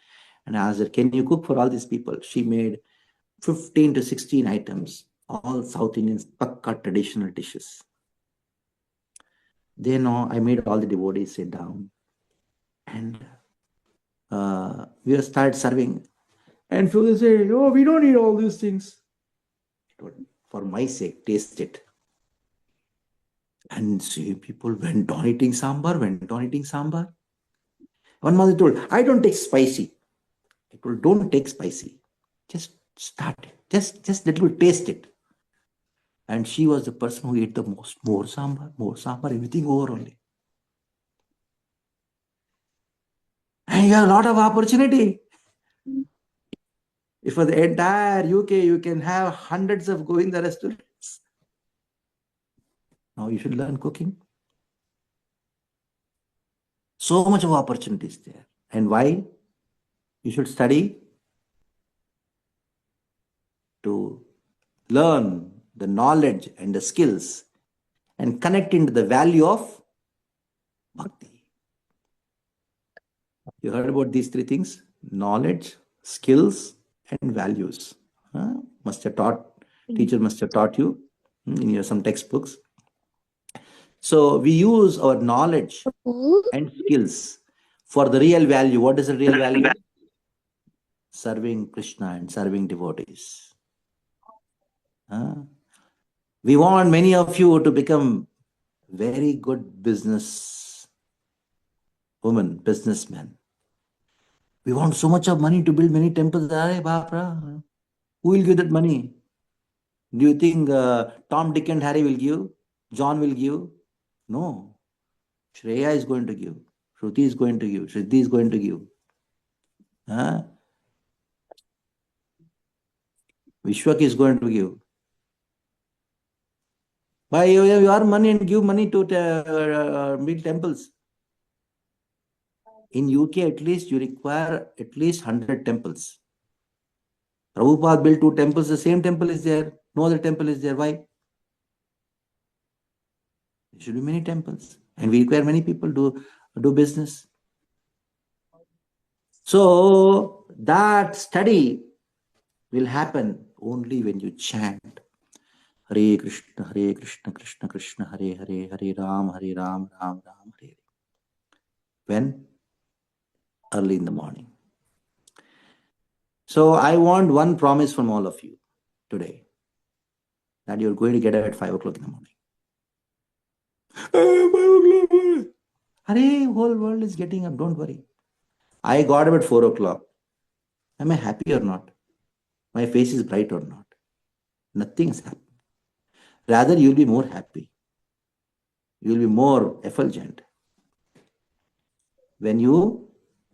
And I asked her, can you cook for all these people? She made 15 to 16 items, all South Indian pakka traditional dishes. Then I made all the devotees sit down. And we started serving. And so they say, oh, we don't eat all these things. For my sake, taste it. And see, people went on eating sambar. One mother told, I don't take spicy. I told, don't take spicy. Just start it. Just little taste it. And she was the person who ate the most. More sambar, everything over only. And you have a lot of opportunity. If for the entire UK, you can have hundreds of Govinda restaurants. Now you should learn cooking. So much of opportunities there. And why? You should study to learn the knowledge and the skills and connect into the value of bhakti. You heard about these three things? Knowledge, skills, and values. Teacher must have taught you in your some textbooks. So we use our knowledge and skills for the real value. What is the real value? Serving Krishna and serving devotees. We want many of you to become very good business women, businessmen. We want so much of money to build many temples. Arey bapra. Who will give that money? Do you think Tom, Dick, and Harry will give? John will give? No. Shreya is going to give. Shruti is going to give. Shriddhi is going to give. Vishwak is going to give. Buy your money and give money to build temples. In UK, at least you require at least 100 temples. Prabhupada built 2 temples. The same temple is there. No other temple is there. Why? There should be many temples. And we require many people to do business. So that study will happen only when you chant Hare Krishna, Krishna Krishna, Hare Hare, Hare Ram, Ram Ram, Hare. When? Early in the morning. So I want one promise from all of you today, that you're going to get up at 5 o'clock in the morning. 5 o'clock. Hare, whole world is getting up. Don't worry. I got up at 4 o'clock. Am I happy or not? My face is bright or not? Nothing has happened. Rather, you'll be more happy. You'll be more effulgent when you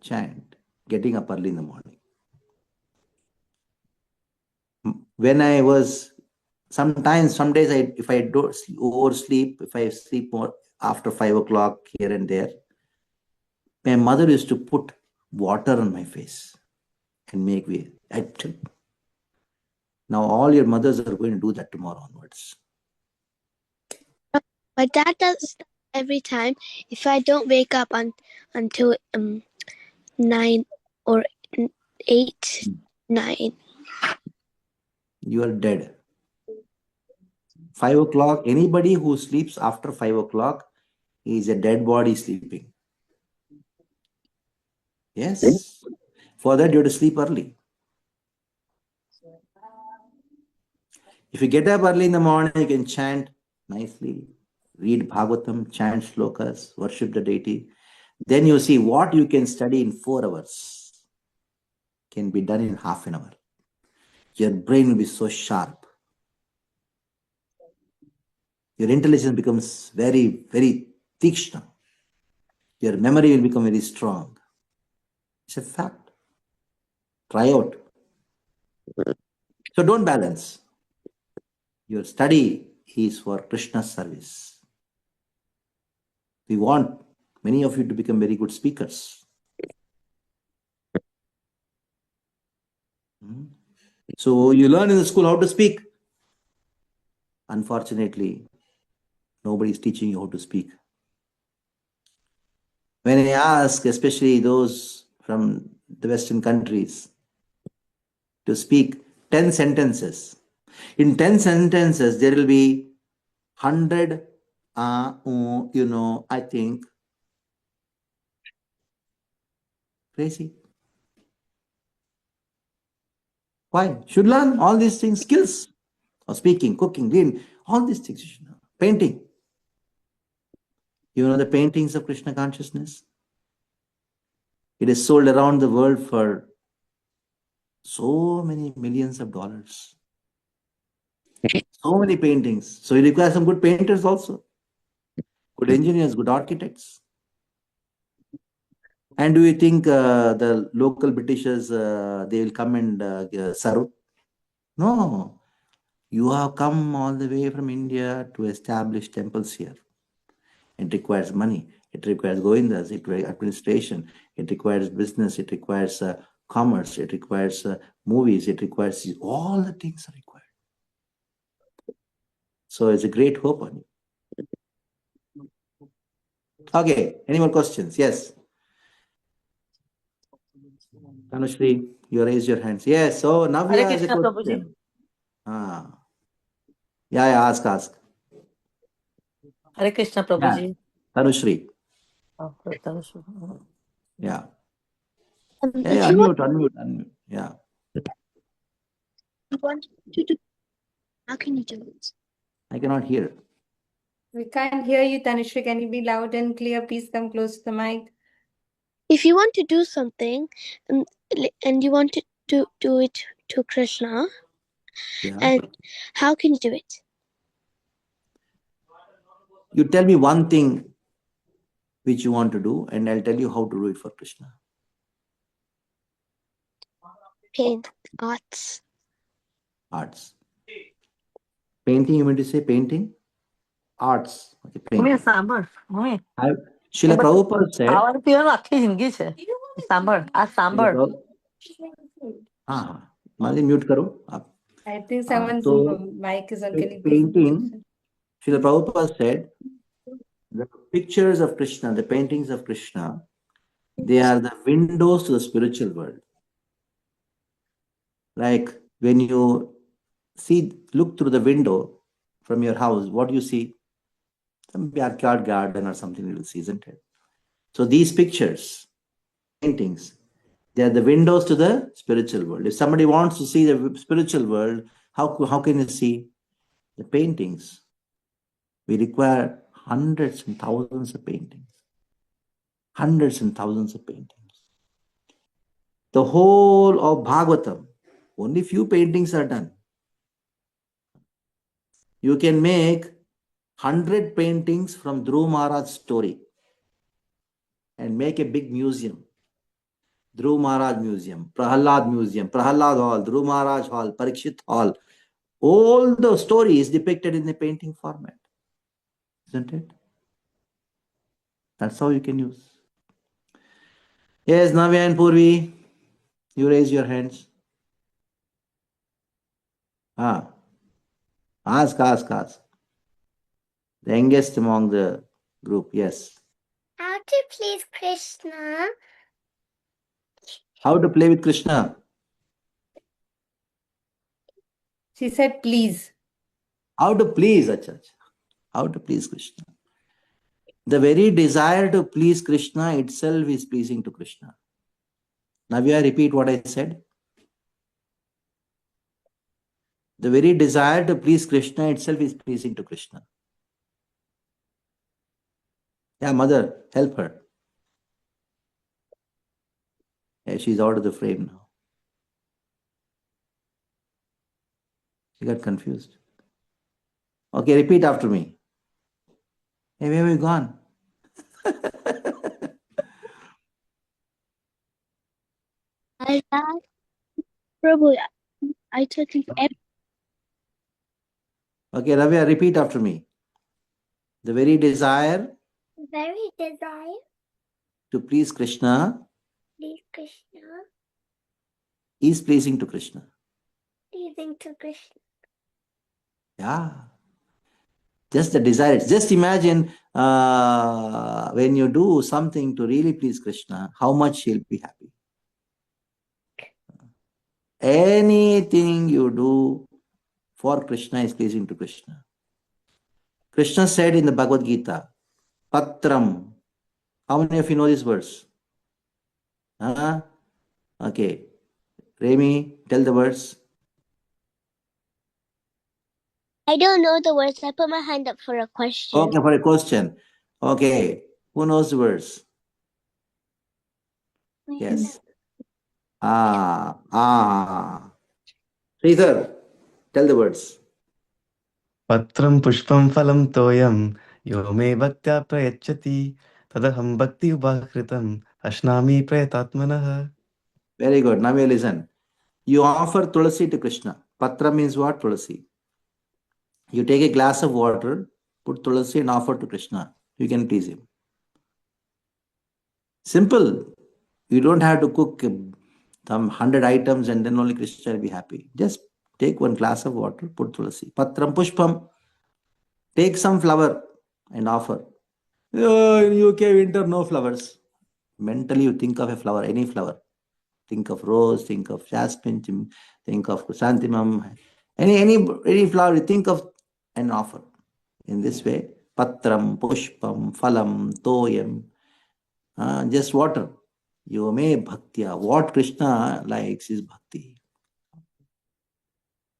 chant, getting up early in the morning. When I was, some days, if I don't oversleep, if I sleep more after 5 o'clock here and there, my mother used to put water on my face and make me active. Now all your mothers are going to do that tomorrow onwards. My dad does that every time. If I don't wake up until 9 or 8, 9. You are dead. 5 o'clock, anybody who sleeps after 5 o'clock is a dead body sleeping. Yes. For that, you have to sleep early. If you get up early in the morning, you can chant nicely, read Bhagavatam, chant shlokas, worship the deity. Then you see what you can study in 4 hours can be done in half an hour. Your brain will be so sharp. Your intelligence becomes very, very tikshna. Your memory will become very strong. It's a fact. Try out. So don't balance. Your study is for Krishna's service. We want many of you to become very good speakers. So you learn in the school how to speak. Unfortunately, nobody is teaching you how to speak. When I ask, especially those from the Western countries, to speak 10 sentences, in 10 sentences, there will be 100, I think. Crazy. Why? Should learn all these things, skills of speaking, cooking, reading, all these things you should know. Painting. You know the paintings of Krishna consciousness? It is sold around the world for so many millions of dollars. So many paintings. So you require some good painters also. Good engineers, good architects. And do you think the local Britishers, they will come and serve? No. You have come all the way from India to establish temples here. It requires money. It requires govindas. It requires administration. It requires business. It requires commerce. It requires movies. It requires all the things are required. So it's a great hope on you. Okay. Any more questions? Yes. Tanushri, you raise your hands. Yes. So Navya Hare has a Krishna, Prabhuji. question. Yeah, ask. Hare Krishna, Yeah. Prabhuji. Tanushri. Oh, Tanushri. Yeah. If Yeah, you unmute. Yeah. want to do How can you do it? I cannot hear. We can't hear you, Tanushree. Can you be loud and clear? Please come close to the mic. If you want to do something and you want to do it to Krishna, Yeah. and how can you do it? You tell me one thing which you want to do, and I'll tell you how to do it for Krishna. Paint, arts. Arts. Painting, you mean to say painting? Arts. Okay, mummy painting. સાંભળ mummy Srila Prabhupada said. ખાવાનું પીવાનું આખી જિંદગી છે સાંભળ આ સાંભળ हाँ माली म्यूट करो आप. I think someone's So mic is on. Can you please? painting, Srila Prabhupada said, the pictures of Krishna, the paintings of Krishna, they are the windows to the spiritual world. Like when you look through the window from your house, what do you see? Some backyard garden or something you will see, isn't it? So these pictures, paintings, they are the windows to the spiritual world. If somebody wants to see the spiritual world, how can you see the paintings? We require hundreds and thousands of paintings. Hundreds and thousands of paintings. The whole of Bhagavatam, only few paintings are done. You can make 100 paintings from Dhruv Maharaj's story and make a big museum. Dhruv Maharaj Museum, Prahalad Museum, Prahalad Hall, Dhruv Maharaj Hall, Parikshit Hall. All the stories depicted in the painting format. Isn't it? That's how you can use. Yes, Navya and Purvi, you raise your hands. Ask. The youngest among the group, yes. How to please Krishna? How to play with Krishna? She said, please. How to please, Acha. How to please Krishna? The very desire to please Krishna itself is pleasing to Krishna. Navya, repeat what I said. The very desire to please Krishna itself is pleasing to Krishna. Yeah, mother, help her. Yeah, she's out of the frame now. She got confused. Okay, repeat after me. Hey, where have you gone? Prabhu, I took him for Okay, Ravya, repeat after me. The very desire to please Krishna is pleasing to Krishna. Yeah. Just the desire. Just imagine when you do something to really please Krishna, how much he'll be happy. Anything you do for Krishna is pleasing to Krishna. Krishna said in the Bhagavad Gita, Patram. How many of you know this verse? Okay. Remy, tell the verse. I don't know the words. I put my hand up for a question. Okay, for a question. Okay. Who knows the verse? Yes. Sridhar, tell the words. पत्रं पुष्पं फलं तोयं यो मे भक्त्या प्रयच्छति तदहं भक्ति उपाकृतम् अश्नामि प्रयतात्मनः. Very good. Now you listen. You offer tulasi to Krishna. Patra means what? Tulasi. You take a glass of water, put tulasi and offer to Krishna. You can please him. Simple. You don't have to cook some 100 items and then only Krishna will be happy. Just take one glass of water, put tulasi. Patram pushpam. Take some flower and offer. In UK winter, no flowers. Mentally you think of a flower, any flower. Think of rose, think of jasmine, think of chrysanthemum. Any flower you think of and offer. In this way, patram, pushpam, phalam, toyam. Just water. You may bhaktya. What Krishna likes is bhakti.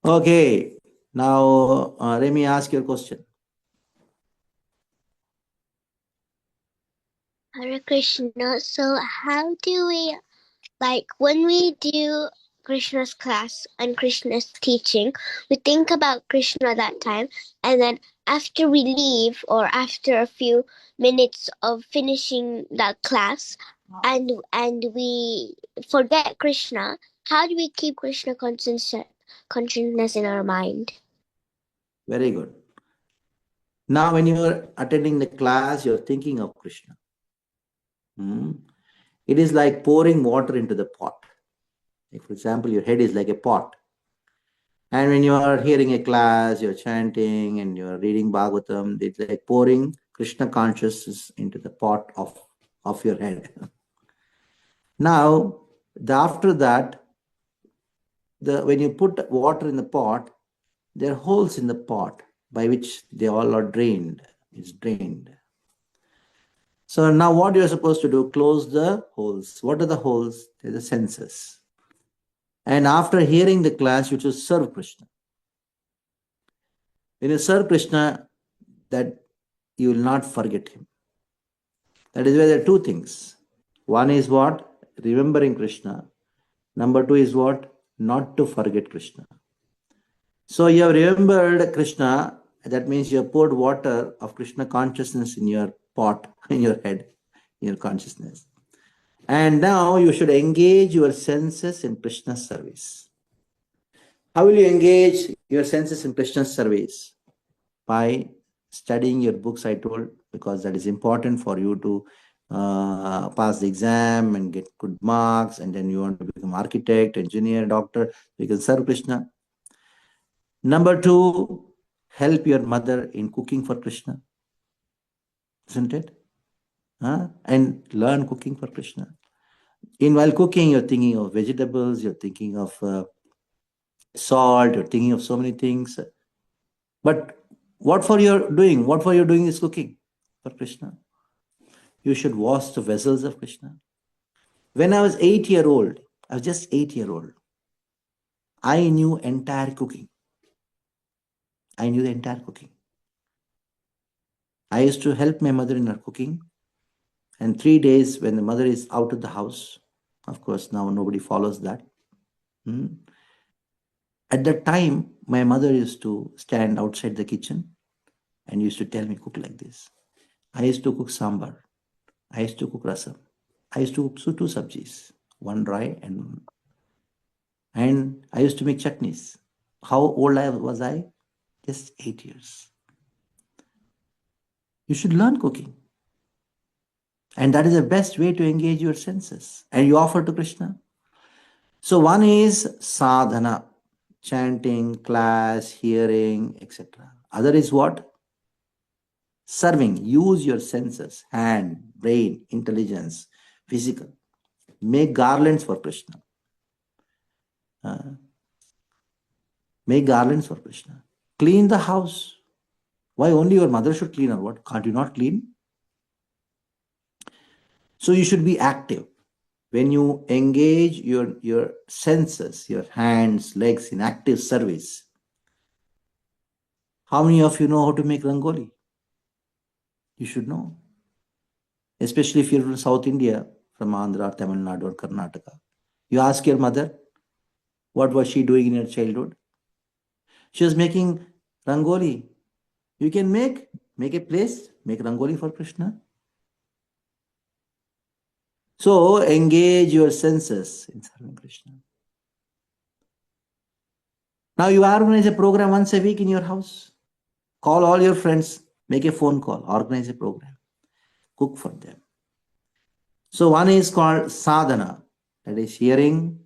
Okay. Now, Remy, ask your question. Hare Krishna. So how do we, like, when we do Krishna's class and Krishna's teaching, we think about Krishna that time, and then after we leave or after a few minutes of finishing that class, and we forget Krishna, how do we keep Krishna consciousness in our mind? Very good. Now, when you are attending the class, you're thinking of Krishna. It is like pouring water into the pot. Like, for example, your head is like a pot. And when you are hearing a class, you're chanting and you're reading Bhagavatam, it's like pouring Krishna consciousness into the pot of your head. Now, after that, when you put water in the pot, there are holes in the pot by which they all are drained. It's drained. So now what you're supposed to do, close the holes. What are the holes? They're the senses. And after hearing the class, you should serve Krishna. When you serve Krishna, that you will not forget him. That is why there are two things. One is what? Remembering Krishna. Number two is what? Not to forget Krishna. So you have remembered Krishna, that means you have poured water of Krishna consciousness in your pot, in your head, in your consciousness. And now you should engage your senses in Krishna's service. How will you engage your senses in Krishna's service? By studying your books, I told, because that is important for you to pass the exam and get good marks, and then you want to become architect, engineer, doctor, you can serve Krishna. Number two, help your mother in cooking for Krishna. Isn't it? And learn cooking for Krishna. While cooking, you're thinking of vegetables, you're thinking of salt, you're thinking of so many things. But what for you're doing is cooking for Krishna. You should wash the vessels of Krishna. When I was 8 years old, I was just 8 years old, I knew entire cooking. I knew the entire cooking. I used to help my mother in her cooking. And 3 days when the mother is out of the house, of course, now nobody follows that. At that time, my mother used to stand outside the kitchen and used to tell me, cook like this. I used to cook sambar. I used to cook rasam. I used to cook two sabjis, one dry and I used to make chutneys. How old was I? Just 8 years. You should learn cooking. And that is the best way to engage your senses. And you offer to Krishna. So one is sadhana, chanting, class, hearing, etc. Other is what? Serving. Use your senses, hand, brain, intelligence, physical. Make garlands for Krishna. Make garlands for Krishna. Clean the house. Why only your mother should clean or what? Can't you not clean? So you should be active. When you engage your senses, your hands, legs in active service. How many of you know how to make rangoli? You should know. Especially if you're from South India, from Andhra, Tamil Nadu or Karnataka. You ask your mother, what was she doing in her childhood? She was making rangoli. You can make a place, make rangoli for Krishna. So engage your senses in serving Krishna. Now you organize a program once a week in your house. Call all your friends, make a phone call, organize a program, cook for them. So one is called sadhana, that is hearing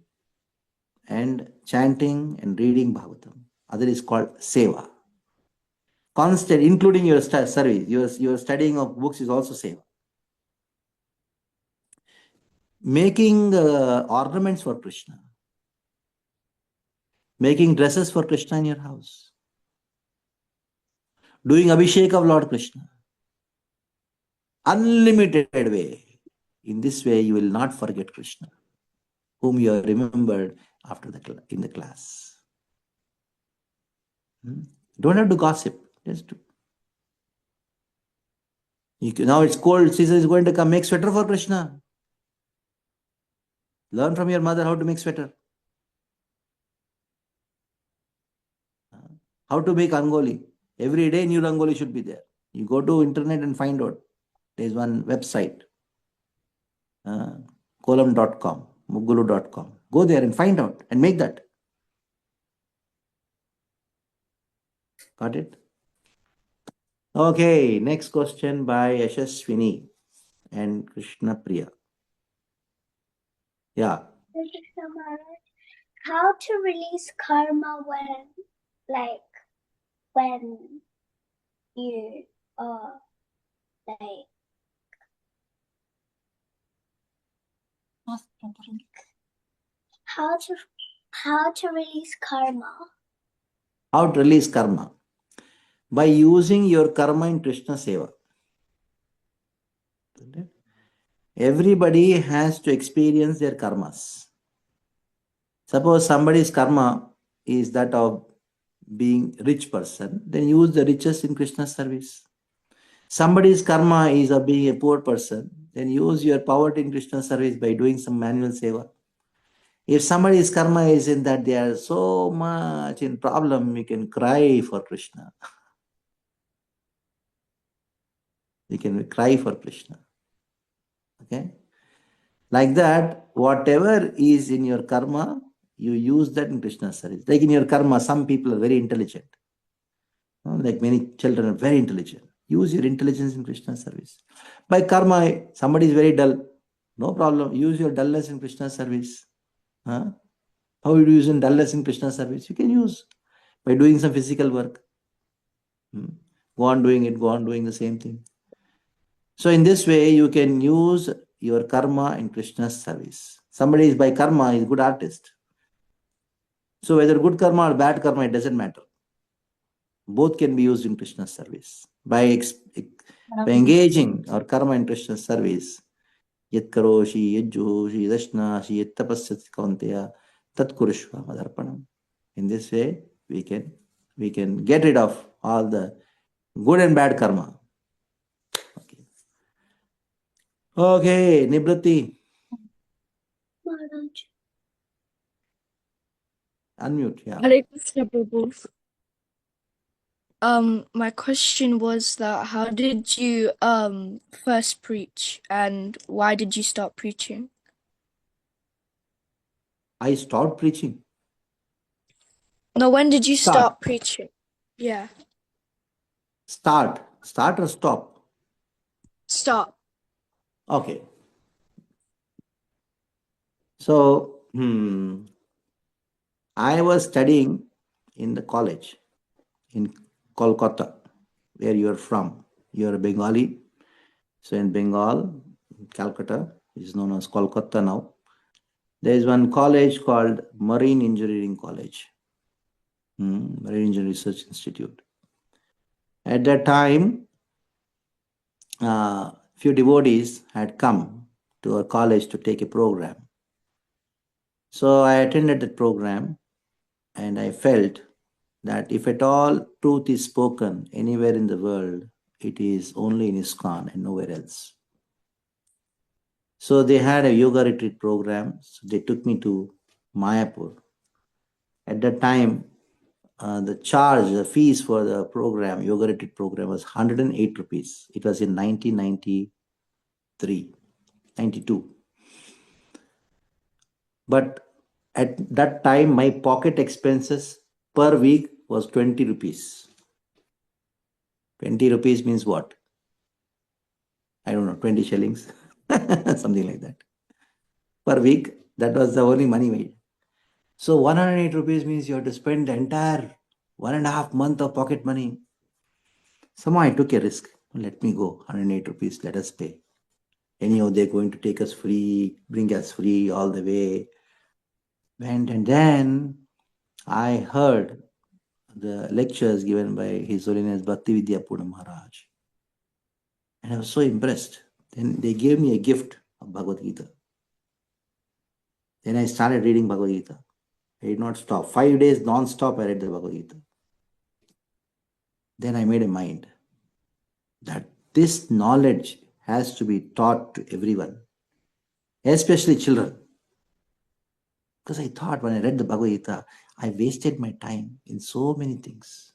and chanting and reading Bhagavatam. Other is called seva. Constant, including your service, your studying of books is also seva. Making ornaments for Krishna. Making dresses for Krishna in your house. Doing Abhishek of Lord Krishna. Unlimited way. In this way, you will not forget Krishna, whom you have remembered in the class. Don't have to gossip. Just do. Now it's cold season is going to come. Make sweater for Krishna. Learn from your mother how to make sweater. How to make rangoli. Every day new rangoli should be there. You go to internet and find out. There's one website. Kolam.com, Muggulu.com. Go there and find out and make that. Got it? Okay, next question by Yashaswini and Krishna Priya. Yeah. Krishna Maharaj, how to release karma when you how to release karma? How to release karma? By using your karma in Krishna Seva. Everybody has to experience their karmas. Suppose somebody's karma is that of being rich person, then use the riches in Krishna's service. Somebody's karma is of being a poor person, then use your poverty in Krishna's service by doing some manual seva. If somebody's karma is in that they are so much in problem, you can cry for Krishna. You can cry for Krishna. Okay? Like that, whatever is in your karma, you use that in Krishna's service. Like in your karma, some people are very intelligent. Like many children are very intelligent. Use your intelligence in Krishna's service. By karma, somebody is very dull. No problem. Use your dullness in Krishna's service. How you use in dullness in Krishna's service? You can use by doing some physical work. Go on doing it. Go on doing the same thing. So in this way, you can use your karma in Krishna's service. Somebody is by karma is a good artist. So whether good karma or bad karma, it doesn't matter. Both can be used in Krishna's service. By engaging our karma in Krishna's service, yat karoshi, yat juhoshi, dashnashi, yat tapasyati kaunteya, tat kurushva madarpanam. In this way, we can get rid of all the good and bad karma. Okay, Nibrati. Maharaj. Unmute, yeah. Hare Krishna Prabhu. My question was that how did you first preach and why did you stop preaching? I stopped preaching. No, when did you Start. stop preaching? Yeah. Start or stop? Stop. Okay. So, I was studying in the college in Kolkata, where you are from. You are a Bengali. So in Bengal, Calcutta, which is known as Kolkata now, there is one college called Marine Engineering College, Marine Engineering Research Institute. At that time, few devotees had come to our college to take a program. So I attended that program and I felt that if at all truth is spoken anywhere in the world, it is only in ISKCON and nowhere else. So they had a yoga retreat program. So they took me to Mayapur. At that time, the fees for the program, yoga retreat program, was 108 rupees. It was in 1993, 92. But at that time, my pocket expenses per week was 20 rupees. 20 rupees means what? I don't know, 20 shillings, something like that. Per week, that was the only money made. So 108 rupees means you have to spend the entire 1.5 months of pocket money. Somehow I took a risk. Let me go, 108 rupees, let us pay. Anyhow, they're going to take us free, bring us free all the way. And then I heard the lectures given by His Holiness Bhakti Padma Maharaj. And I was so impressed. Then they gave me a gift of Bhagavad Gita. Then I started reading Bhagavad Gita. I did not stop. 5 days non-stop I read the Bhagavad Gita. Then I made a mind that this knowledge has to be taught to everyone, especially children. Because I thought when I read the Bhagavad Gita, I wasted my time in so many things.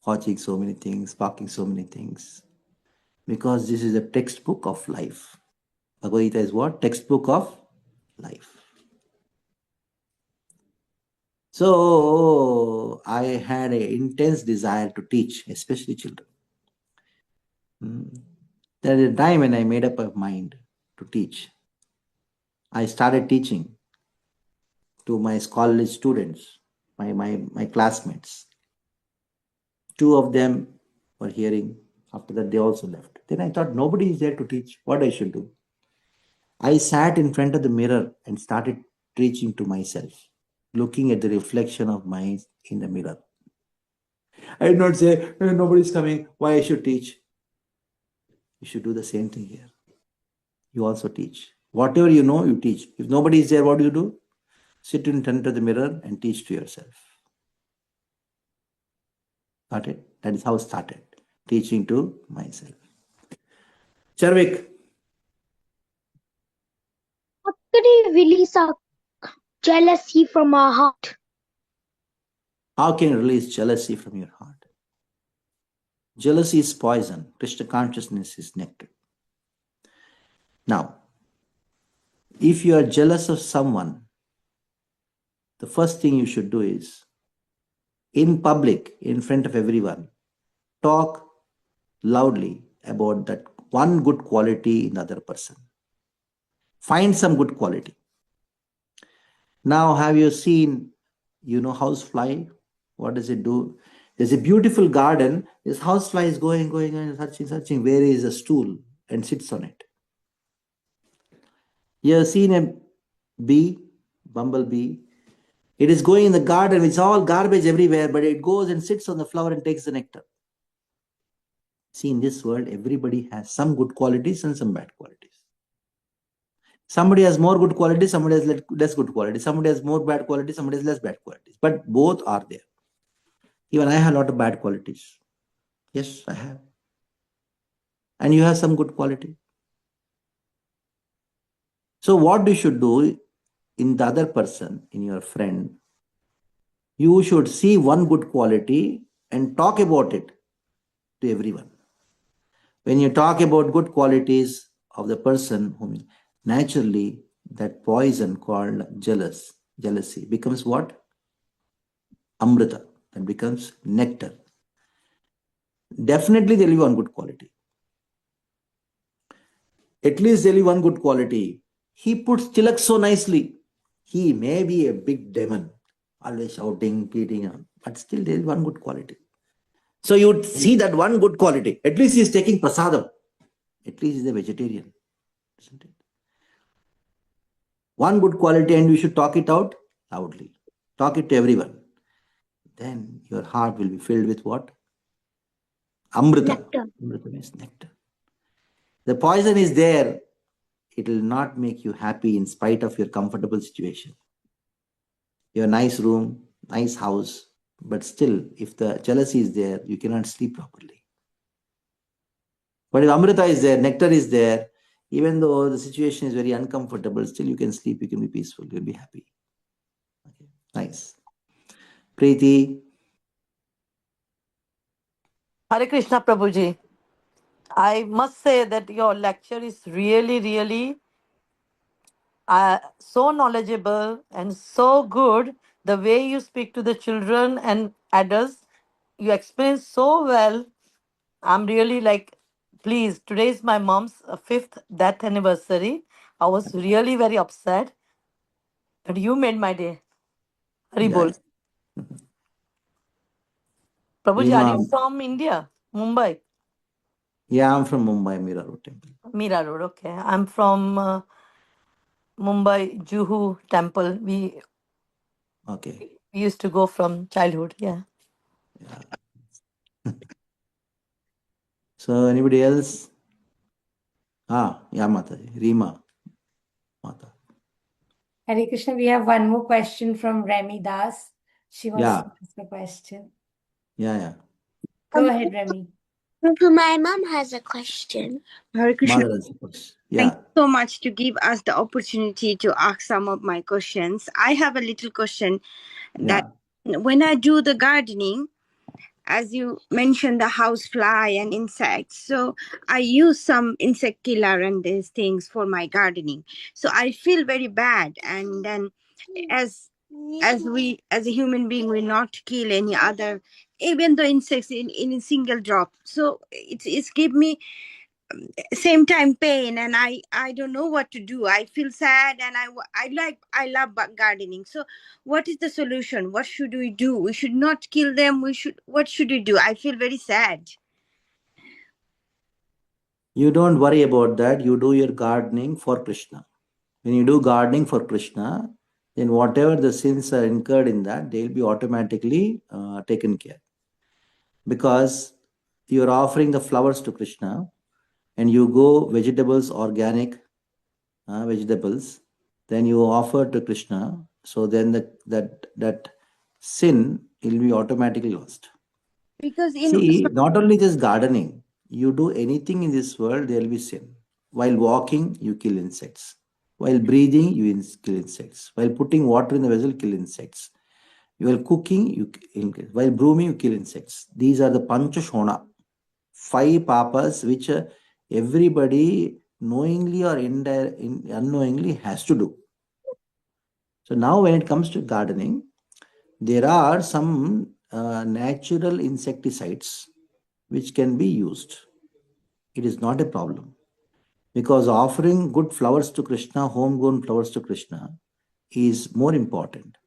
Watching so many things, talking so many things. Because this is a textbook of life. Bhagavad Gita is what? Textbook of life. So I had an intense desire to teach, especially children. There is a time when I made up my mind to teach. I started teaching to my college students, my classmates. Two of them were hearing. After that, they also left. Then I thought, nobody is there to teach. What I should do? I sat in front of the mirror and started preaching to myself, looking at the reflection of mine in the mirror. I did not say, nobody's coming, why I should teach. You should do the same thing here. You also teach. Whatever you know, you teach. If nobody is there, what do? Sit in front of the mirror and teach to yourself. Got it? That is how it started. Teaching to myself. Charvik. How can we release our jealousy from our heart? How can you release jealousy from your heart? Jealousy is poison. Krishna consciousness is nectar. Now, if you are jealous of someone, the first thing you should do is, in public, in front of everyone, talk loudly about that one good quality in the other person. Find some good quality. Now, have you seen, housefly? What does it do? There's a beautiful garden. This housefly is going and searching. Where is a stool? And sits on it. You have seen a bee, bumblebee. It is going in the garden. It's all garbage everywhere, but it goes and sits on the flower and takes the nectar. See, in this world, everybody has some good qualities and some bad qualities. Somebody has more good qualities, somebody has less good qualities. Somebody has more bad qualities, somebody has less bad qualities. But both are there. Even I have a lot of bad qualities. Yes, I have. And you have some good quality. So what you should do in the other person, in your friend, you should see one good quality and talk about it to everyone. When you talk about good qualities of the person, naturally that poison called jealousy becomes what? Amrita. That becomes nectar. Definitely there will be one good quality. At least there will be one good quality. He puts tilak so nicely. He may be a big demon, always shouting, beating, but still there is one good quality. So you would see that one good quality. At least he is taking prasadam. At least he is a vegetarian. Isn't it? One good quality, and you should talk it out loudly. Talk it to everyone. Then your heart will be filled with what? Amrita. Nectar. Amrita means nectar. The poison is there. It will not make you happy in spite of your comfortable situation. Your nice room, nice house, but still, if the jealousy is there, you cannot sleep properly. But if Amrita is there, nectar is there, even though the situation is very uncomfortable, still you can sleep, you can be peaceful, you'll be happy. Okay. Nice. Preeti. Hare Krishna Prabhuji. I must say that your lecture is really, really so knowledgeable and so good. The way you speak to the children and adults, you explain so well. I'm really like, please, today is my mom's fifth death anniversary. I was really very upset, but you made my day. Yeah. Haribol. Prabhuji, are Rima. you from India? Mumbai? Yeah, I'm from Mumbai, Mira Road Temple. Mira Road, okay. I'm from Mumbai, Juhu Temple. We used to go from childhood, yeah. So anybody else? Yeah, Mataji. Rima. Mata. Hare Krishna, we have one more question from Remy Das. She wants to ask a question. Yeah. Go ahead, Remy. My mom has a question. Hare Krishna. Mother and suppose. Thank Yeah. you so much to give us the opportunity to ask some of my questions. I have a little question that when I do the gardening, as you mentioned, the house fly and insects. So I use some insect killer and these things for my gardening. So I feel very bad. And then as we as a human being will not kill any other, even the insects in a single drop. So it's give me same time pain, and I don't know what to do. I feel sad, and I love gardening. So what is the solution? What should we do? We should not kill them. What should we do? I feel very sad. You don't worry about that. You do your gardening for Krishna. When you do gardening for Krishna, then whatever the sins are incurred in that, they'll be automatically taken care. Because you're offering the flowers to Krishna, and you go vegetables, organic vegetables, then you offer to Krishna. So then that sin will be automatically lost. Because See, not only just gardening, you do anything in this world, there will be sin. While walking, you kill insects. While breathing, you kill insects. While putting water in the vessel, kill insects. While cooking, you kill. While brooming, you kill insects. These are the Pancha Shona, 5 papas which everybody knowingly or unknowingly has to do. So now when it comes to gardening, there are some natural insecticides which can be used. It is not a problem, because offering good flowers to Krishna, homegrown flowers to Krishna, is more important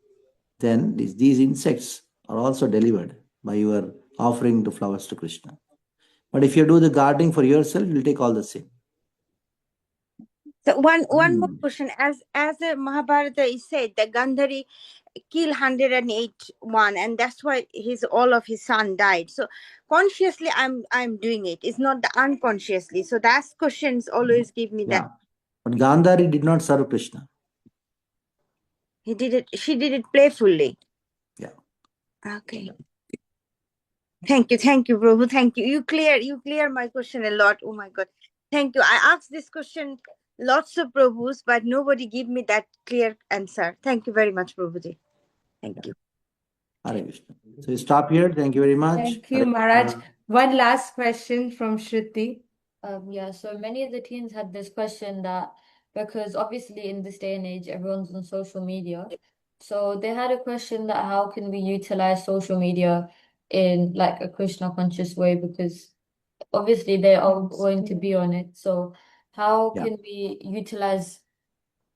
than these insects are also delivered by your offering the flowers to Krishna. But if you do the gardening for yourself, you'll take all the sin. so one more question. As the Mahabharata is said, the Gandhari kill 108 one, and that's why all of his son died. So consciously I'm doing it. It's not the unconsciously. So that's questions always give me that. But Gandhari did not serve Krishna. She did it playfully. Yeah. Okay. Thank you, Prabhu. Thank you. You clear my question a lot. Oh my God. Thank you. I asked this question lots of Prabhus, but nobody gave me that clear answer. Thank you very much, Prabhuji. Thank you. Hare Krishna. So you stop here. Thank you very much. Thank you, Maharaj. One last question from Shruti. Yeah, so many of the teens had this question that, because obviously in this day and age, everyone's on social media. So they had a question that how can we utilize social media in like a Krishna conscious way? Because obviously they are going to be on it. So how can we utilize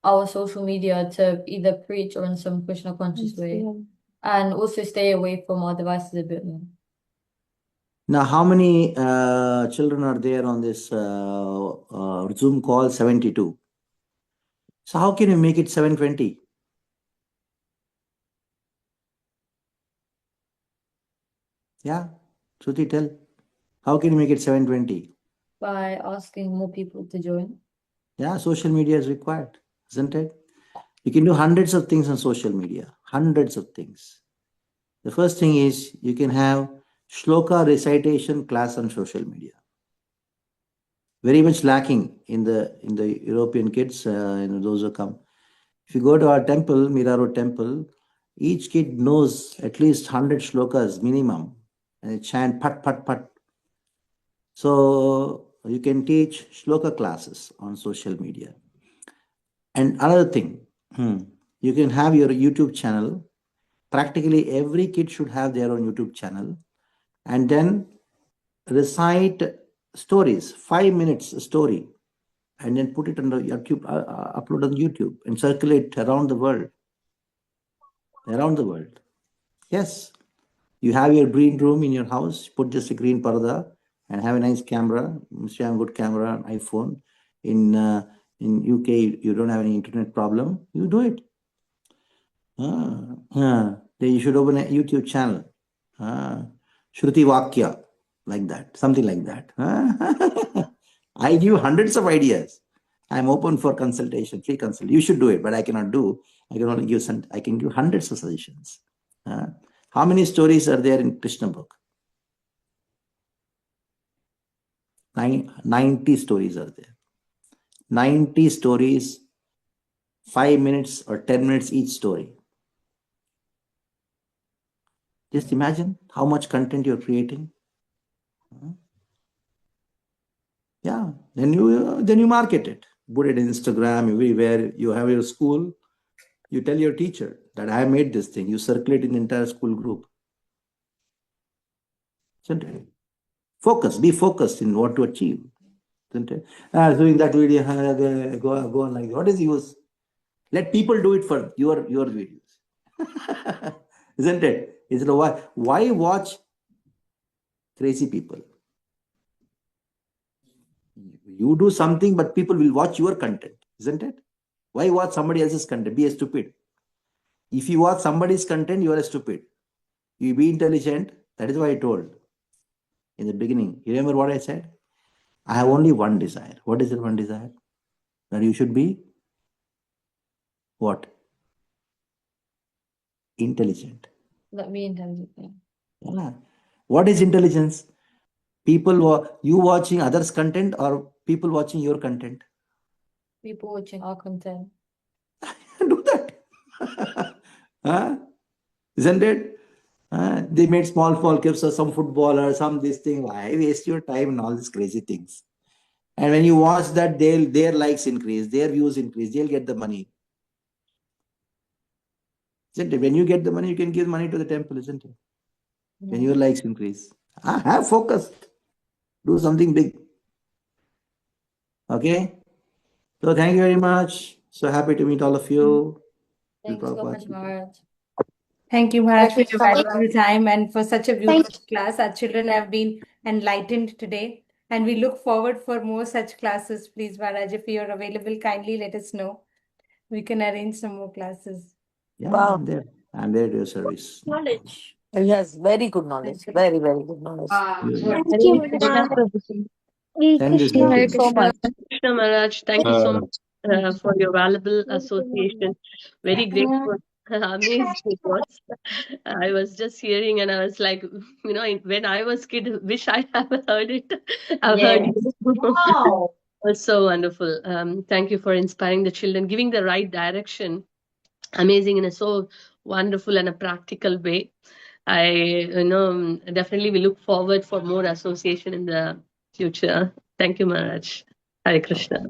our social media to either preach or in some Krishna conscious way? And also stay away from our devices a bit more. Now, how many children are there on this Zoom call? 72. So how can you make it 720? Yeah, Shruti, tell. How can you make it 720? By asking more people to join. Yeah, social media is required, isn't it? You can do hundreds of things on social media. Hundreds of things. The first thing is you can have shloka recitation class on social media. Very much lacking in the European kids, those who come. If you go to our temple, Miraro temple, each kid knows at least 100 shlokas minimum, and they chant pat pat pat. So you can teach shloka classes on social media. And another thing, you can have your YouTube channel. Practically every kid should have their own YouTube channel, and then recite stories, 5 minutes a story, and then put it on the YouTube, upload on YouTube, and circulate around the world. Around the world. Yes. You have your green room in your house, put just a green parda and have a nice camera. You have a good camera, iPhone. In UK, you don't have any internet problem. You do it. Then you should open a YouTube channel. Shruti Vakya, like that, something like that. I give hundreds of ideas. I'm open for consultation, free consult. You should do it, but I cannot do. I can only give some. I can give hundreds of suggestions. How many stories are there in Krishna book? 90 stories are there. 90 stories, 5 minutes or 10 minutes each story. Just imagine how much content you're creating. Yeah, then you market it. Put it in Instagram, everywhere. You have your school. You tell your teacher that I made this thing. You circulate in the entire school group. Isn't it? Focus. Be focused in what to achieve. Isn't it? Doing that video, go on like, what is the use? Let people do it for your videos. Isn't it? Is it why watch crazy people? You do something, but people will watch your content, isn't it? Why watch somebody else's content? Be a stupid. If you watch somebody's content, you are a stupid. You be intelligent. That is why I told in the beginning. You remember what I said? I have only one desire. What is that one desire? That you should be what? Intelligent. Let me intelligent. Yeah. What is intelligence? You watching others' content or people watching your content? People watching our content. Do that. Huh? Isn't it? They made small clips of some footballer, some this thing. Why waste your time and all these crazy things? And when you watch that, their likes increase, their views increase, they'll get the money. Isn't it? When you get the money, you can give money to the temple, isn't it? Yeah. When your likes increase. Have focus. Do something big. Okay? So thank you very much. So happy to meet all of you. Thank you so much, Maharaj. Thank you, Maharaj, for Thank you your so valuable time and for such a beautiful class. Our children have been enlightened today, and we look forward for more such classes. Please, Maharaj, if you are available, kindly let us know. We can arrange some more classes. Yeah, Wow. I'm there. I'm there to your service. Knowledge. Yes, very good knowledge. Very, very good knowledge. Thank you, Maharaj. Hare Thank you. Krishna. Thank Thank you. you so much. Krishna Maharaj, thank you so much for your valuable association. Very grateful. Amazing it was. I was just hearing and I was like, when I was kid, wish I have heard it. I've heard you. Wow. It was so wonderful. Thank you for inspiring the children, giving the right direction. Amazing in a so wonderful and a practical way. I definitely we look forward for more association in the future. Thank you, Maharaj. Hare Krishna.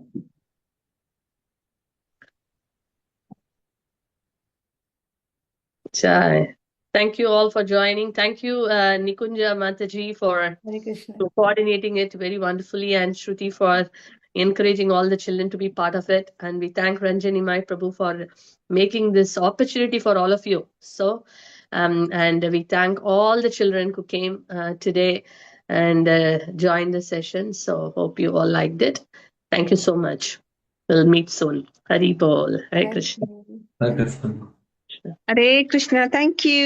Chai. Thank you all for joining. Thank you, Nikunja Mataji, for Hare Krishna. coordinating it very wonderfully, and Shruti for encouraging all the children to be part of it. And we thank Ranjani Mai Prabhu for making this opportunity for all of you. So, and we thank all the children who came today and joined the session. So, hope you all liked it. Thank you so much. We'll meet soon. Hari Bol. Hare Thank Krishna. you. Hare Krishna. Hare Krishna. Thank you.